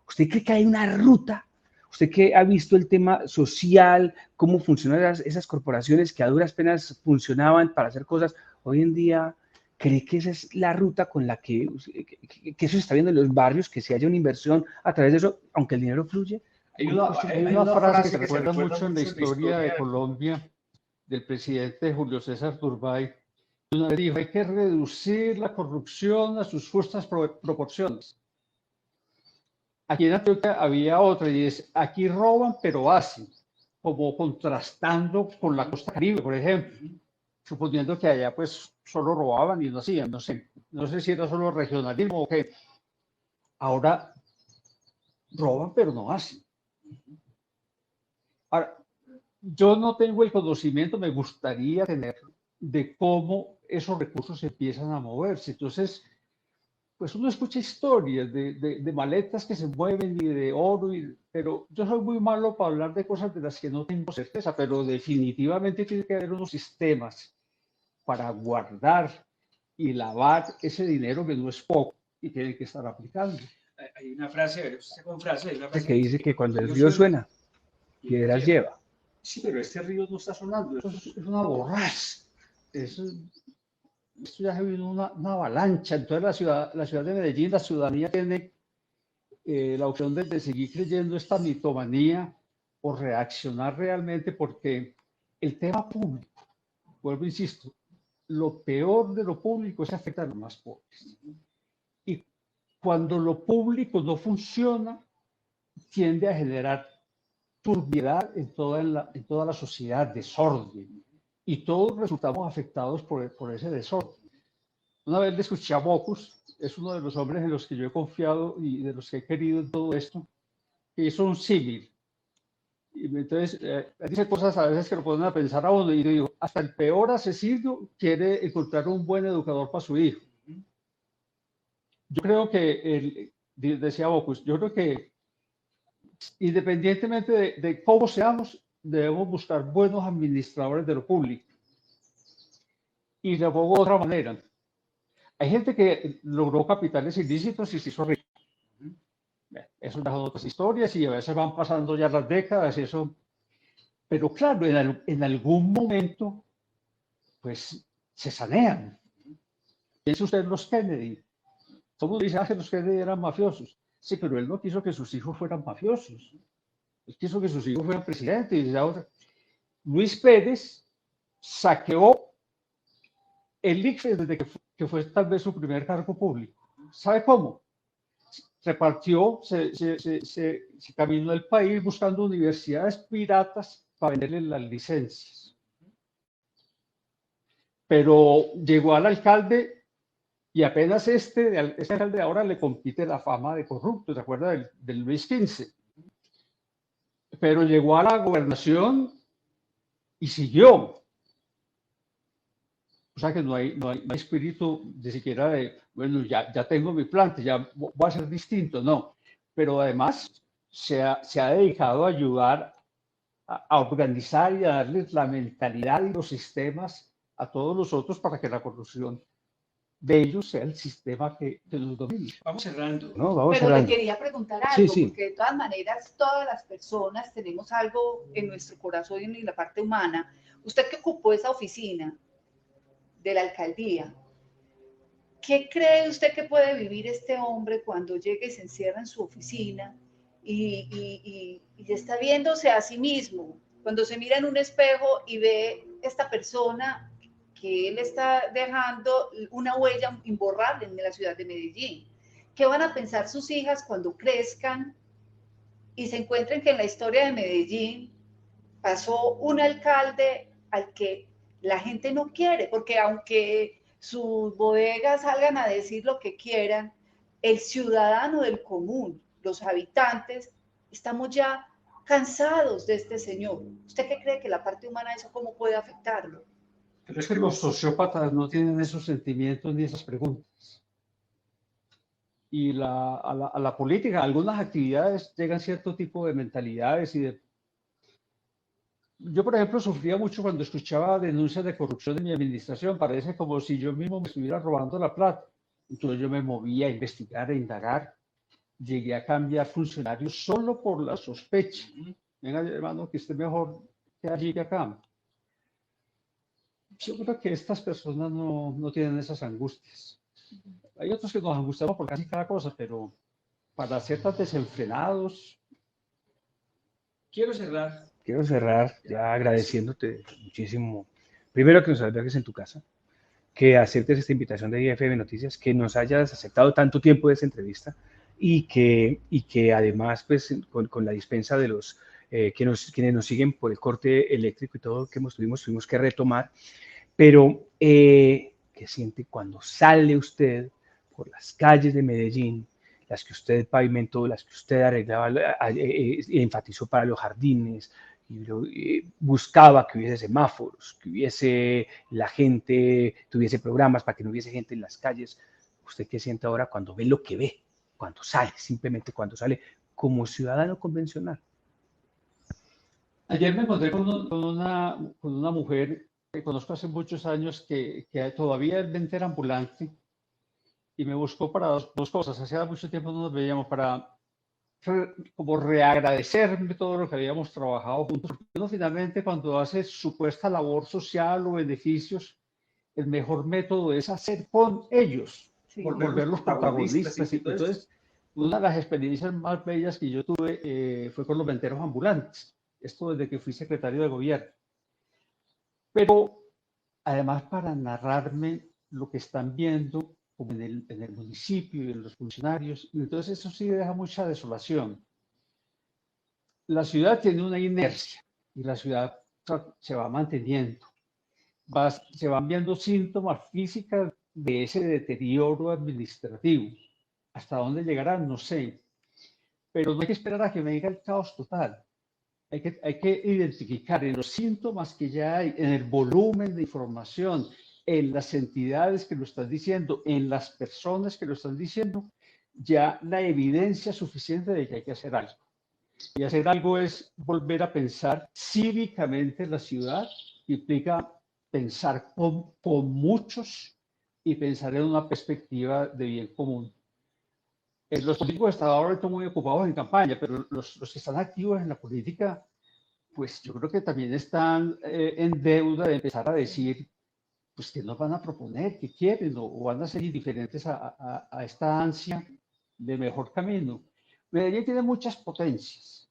¿Usted cree que hay una ruta? ¿Usted que ha visto el tema social, cómo funcionan esas corporaciones que a duras penas funcionaban para hacer cosas? Hoy en día, ¿cree que esa es la ruta con la que eso se está viendo en los barrios, que se haya una inversión a través de eso, aunque el dinero fluye? Hay una frase que recuerda mucho en la historia de Colombia del presidente Julio César Turbay. Una vez dijo, hay que reducir la corrupción a sus justas proporciones. Aquí en Antioquia había otra y es, aquí roban pero hacen, como contrastando con la costa caribe, por ejemplo, suponiendo que allá pues solo robaban y no hacían, no sé si era solo regionalismo o qué. Ahora roban pero no hacen. Ahora, yo no tengo el conocimiento, me gustaría tenerlo, de cómo esos recursos empiezan a moverse. Entonces, pues uno escucha historias de maletas que se mueven y de oro, pero yo soy muy malo para hablar de cosas de las que no tengo certeza, pero definitivamente tiene que haber unos sistemas para guardar y lavar ese dinero que no es poco y tiene que estar aplicando. Hay una frase que dice que cuando el río suena, piedras lleva. Sí, pero este río no está sonando, eso es una borrasca. Esto ya se vino una avalancha. Entonces la ciudad de Medellín, la ciudadanía tiene la opción de seguir creyendo esta mitomanía o reaccionar realmente, porque el tema público, vuelvo, insisto, lo peor de lo público es afectar a los más pobres. Y cuando lo público no funciona, tiende a generar turbiedad en toda la sociedad, desorden. Y todos resultamos afectados por ese desorden. Una vez le escuché a Bocus, es uno de los hombres en los que yo he confiado y de los que he querido en todo esto, que hizo un símil. Y entonces dice cosas a veces que lo ponen a pensar a uno, y yo digo, hasta el peor asesino quiere encontrar un buen educador para su hijo. Yo creo que, decía Bocus, yo creo que independientemente de cómo seamos, debemos buscar buenos administradores de lo público. Y le pongo de otra manera. Hay gente que logró capitales ilícitos y se hizo rico. Eso son otras historias y a veces van pasando ya las décadas y eso. Pero claro, en algún momento, pues se sanean. Piensa usted en los Kennedy. Todo el mundo dice que los Kennedy eran mafiosos. Sí, pero él no quiso que sus hijos fueran mafiosos. Él quiso que sus hijos fueran presidentes. Y ahora, Luis Pérez saqueó el ICFES desde que fue tal vez su primer cargo público. ¿Sabe cómo? Repartió, se caminó el país buscando universidades piratas para venderle las licencias. Pero llegó al alcalde y apenas este alcalde ahora le compite la fama de corrupto, ¿se acuerda del Luis XV? Pero llegó a la gobernación y siguió. O sea que no hay espíritu de siquiera de, bueno, ya tengo mi planta, ya voy a ser distinto, no. Pero además se ha dedicado a ayudar a organizar y a darles la mentalidad y los sistemas a todos los otros para que la corrupción de ellos sea el sistema que los domine. Vamos cerrando. No, vamos Pero cerrando. le quería preguntar algo, Sí. Porque de todas maneras todas las personas tenemos algo en nuestro corazón y en la parte humana. Usted que ocupó esa oficina de la alcaldía, ¿qué cree usted que puede vivir este hombre cuando llegue y se encierra en su oficina y está viéndose a sí mismo? Cuando se mira en un espejo y ve esta persona que él está dejando una huella imborrable en la ciudad de Medellín. ¿Qué van a pensar sus hijas cuando crezcan y se encuentren que en la historia de Medellín pasó un alcalde al que la gente no quiere? Porque aunque sus bodegas salgan a decir lo que quieran, el ciudadano del común, los habitantes, estamos ya cansados de este señor. ¿Usted qué cree que la parte humana de eso cómo puede afectarlo? Pero es que los sociópatas no tienen esos sentimientos ni esas preguntas. Y a la política, a algunas actividades llegan cierto tipo de mentalidades y de... Yo, por ejemplo, sufría mucho cuando escuchaba denuncias de corrupción en mi administración. Parece como si yo mismo me estuviera robando la plata. Entonces yo me movía a investigar, a indagar. Llegué a cambiar funcionarios solo por la sospecha. Venga, hermano, que esté mejor que allí que acá. Yo creo que estas personas no tienen esas angustias. Hay otros que nos angustiamos por casi cada cosa, pero para ser tan desenfrenados. Quiero cerrar Ya agradeciéndote muchísimo. Primero que nos albergues en tu casa, que aceptes esta invitación de IFM Noticias, que nos hayas aceptado tanto tiempo de esta entrevista y que además, pues, con la dispensa de los quienes nos siguen por el corte eléctrico y todo que tuvimos que retomar, pero ¿qué siente cuando sale usted por las calles de Medellín, las que usted pavimentó, las que usted arreglaba, enfatizó para los jardines, y buscaba que hubiese semáforos, que hubiese la gente, tuviese programas para que no hubiese gente en las calles. ¿Usted qué siente ahora cuando ve lo que ve? Cuando sale, simplemente cuando sale como ciudadano convencional. Ayer me encontré con una mujer que conozco hace muchos años que todavía es ventera ambulante y me buscó para dos cosas. Hacía mucho tiempo no nos veíamos para como reagradecerme todo lo que habíamos trabajado juntos. Porque uno finalmente cuando hace supuesta labor social o beneficios, el mejor método es hacer con ellos, volverlos protagonistas. Entonces, una de las experiencias más bellas que yo tuve fue con los venteros ambulantes. Esto desde que fui secretario de gobierno. Pero además para narrarme lo que están viendo como en el municipio y en los funcionarios. Y entonces eso sí deja mucha desolación. La ciudad tiene una inercia y la ciudad se va manteniendo. Se van viendo síntomas físicos de ese deterioro administrativo. ¿Hasta dónde llegarán? No sé. Pero no hay que esperar a que venga el caos total. Hay que identificar en los síntomas que ya hay, en el volumen de información, en las entidades que lo están diciendo, en las personas que lo están diciendo, ya la evidencia suficiente de que hay que hacer algo. Y hacer algo es volver a pensar cívicamente la ciudad, implica pensar con muchos y pensar en una perspectiva de bien común. Los políticos están ahora muy ocupados en campaña, pero los que están activos en la política, pues yo creo que también están en deuda de empezar a decir, pues qué nos van a proponer, qué quieren, o van a ser indiferentes a esta ansia de mejor camino. Medellín tiene muchas potencias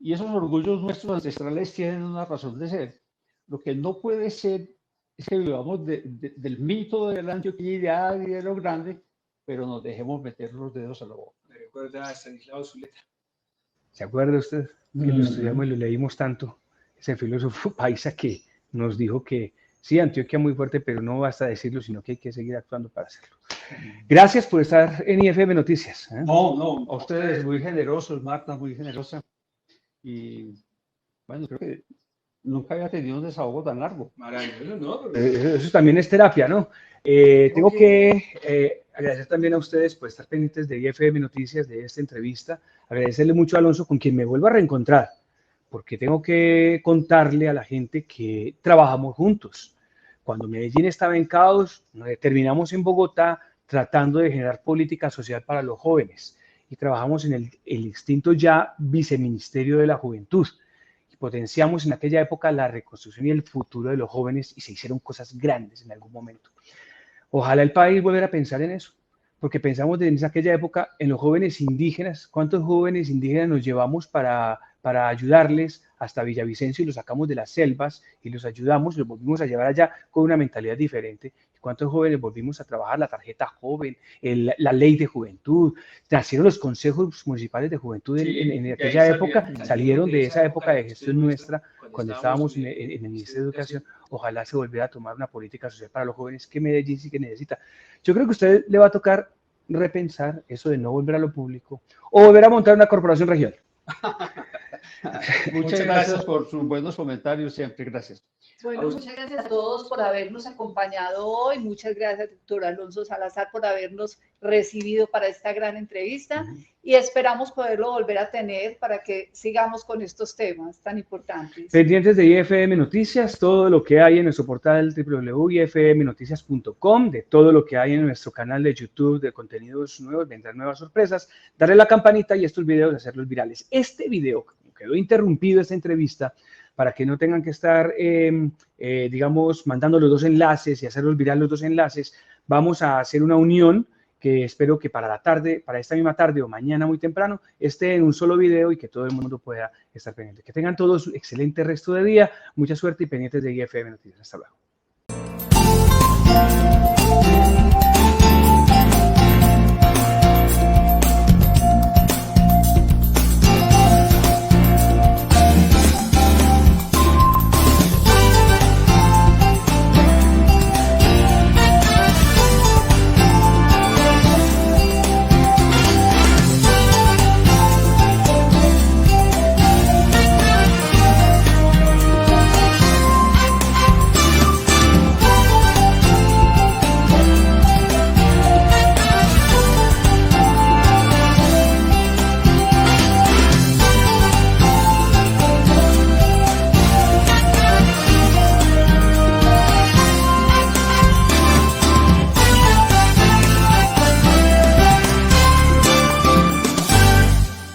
y esos orgullos nuestros ancestrales tienen una razón de ser. Lo que no puede ser es que vivamos del mito de la antioquidad y de lo grande, pero nos dejemos meter los dedos a la boca. Me recuerda a Estanislao Zuleta. ¿Se acuerda usted que lo estudiamos y lo leímos tanto? Ese filósofo paisa que nos dijo que sí, Antioquia muy fuerte, pero no basta decirlo, sino que hay que seguir actuando para hacerlo. Gracias por estar en IFM Noticias. No, a ustedes muy generosos, Marta, muy generosa. Y bueno, creo que nunca había tenido un desahogo tan largo. Maravilloso, ¿no? Eso también es terapia, ¿no? Tengo que agradecer también a ustedes por estar pendientes de IFM Noticias, de esta entrevista. Agradecerle mucho a Alonso, con quien me vuelvo a reencontrar, porque tengo que contarle a la gente que trabajamos juntos. Cuando Medellín estaba en caos, terminamos en Bogotá tratando de generar política social para los jóvenes y trabajamos en el extinto ya Viceministerio de la Juventud. Potenciamos en aquella época la reconstrucción y el futuro de los jóvenes y se hicieron cosas grandes en algún momento. Ojalá el país volviera a pensar en eso, porque pensamos en aquella época en los jóvenes indígenas. ¿Cuántos jóvenes indígenas nos llevamos para ayudarles hasta Villavicencio y los sacamos de las selvas y los ayudamos, los volvimos a llevar allá con una mentalidad diferente? ¿Cuántos jóvenes volvimos a trabajar la tarjeta joven, la ley de juventud? Nacieron los consejos municipales de juventud en aquella época, salieron de esa época de gestión nuestra, cuando estábamos en el Ministerio de Educación. Ojalá se volviera a tomar una política social para los jóvenes que Medellín sí que necesita. Yo creo que a usted le va a tocar repensar eso de no volver a lo público o volver a montar una corporación regional. Muchas gracias por sus buenos comentarios siempre, gracias. Bueno, muchas gracias a todos por habernos acompañado hoy. Muchas gracias, doctor Alonso Salazar, por habernos recibido para esta gran entrevista y esperamos poderlo volver a tener para que sigamos con estos temas tan importantes. Pendientes de IFM Noticias, todo lo que hay en nuestro portal www.ifmnoticias.com, de todo lo que hay en nuestro canal de YouTube de contenidos nuevos, vendrán nuevas sorpresas, darle la campanita y estos videos hacerlos virales. Este video, quedó interrumpido esta entrevista, para que no tengan que estar, digamos, mandando los dos enlaces y hacerlos viral los dos enlaces, vamos a hacer una unión que espero que para la tarde, para esta misma tarde o mañana muy temprano, esté en un solo video y que todo el mundo pueda estar pendiente. Que tengan todos un excelente resto de día, mucha suerte y pendientes de IFM Noticias. Hasta luego.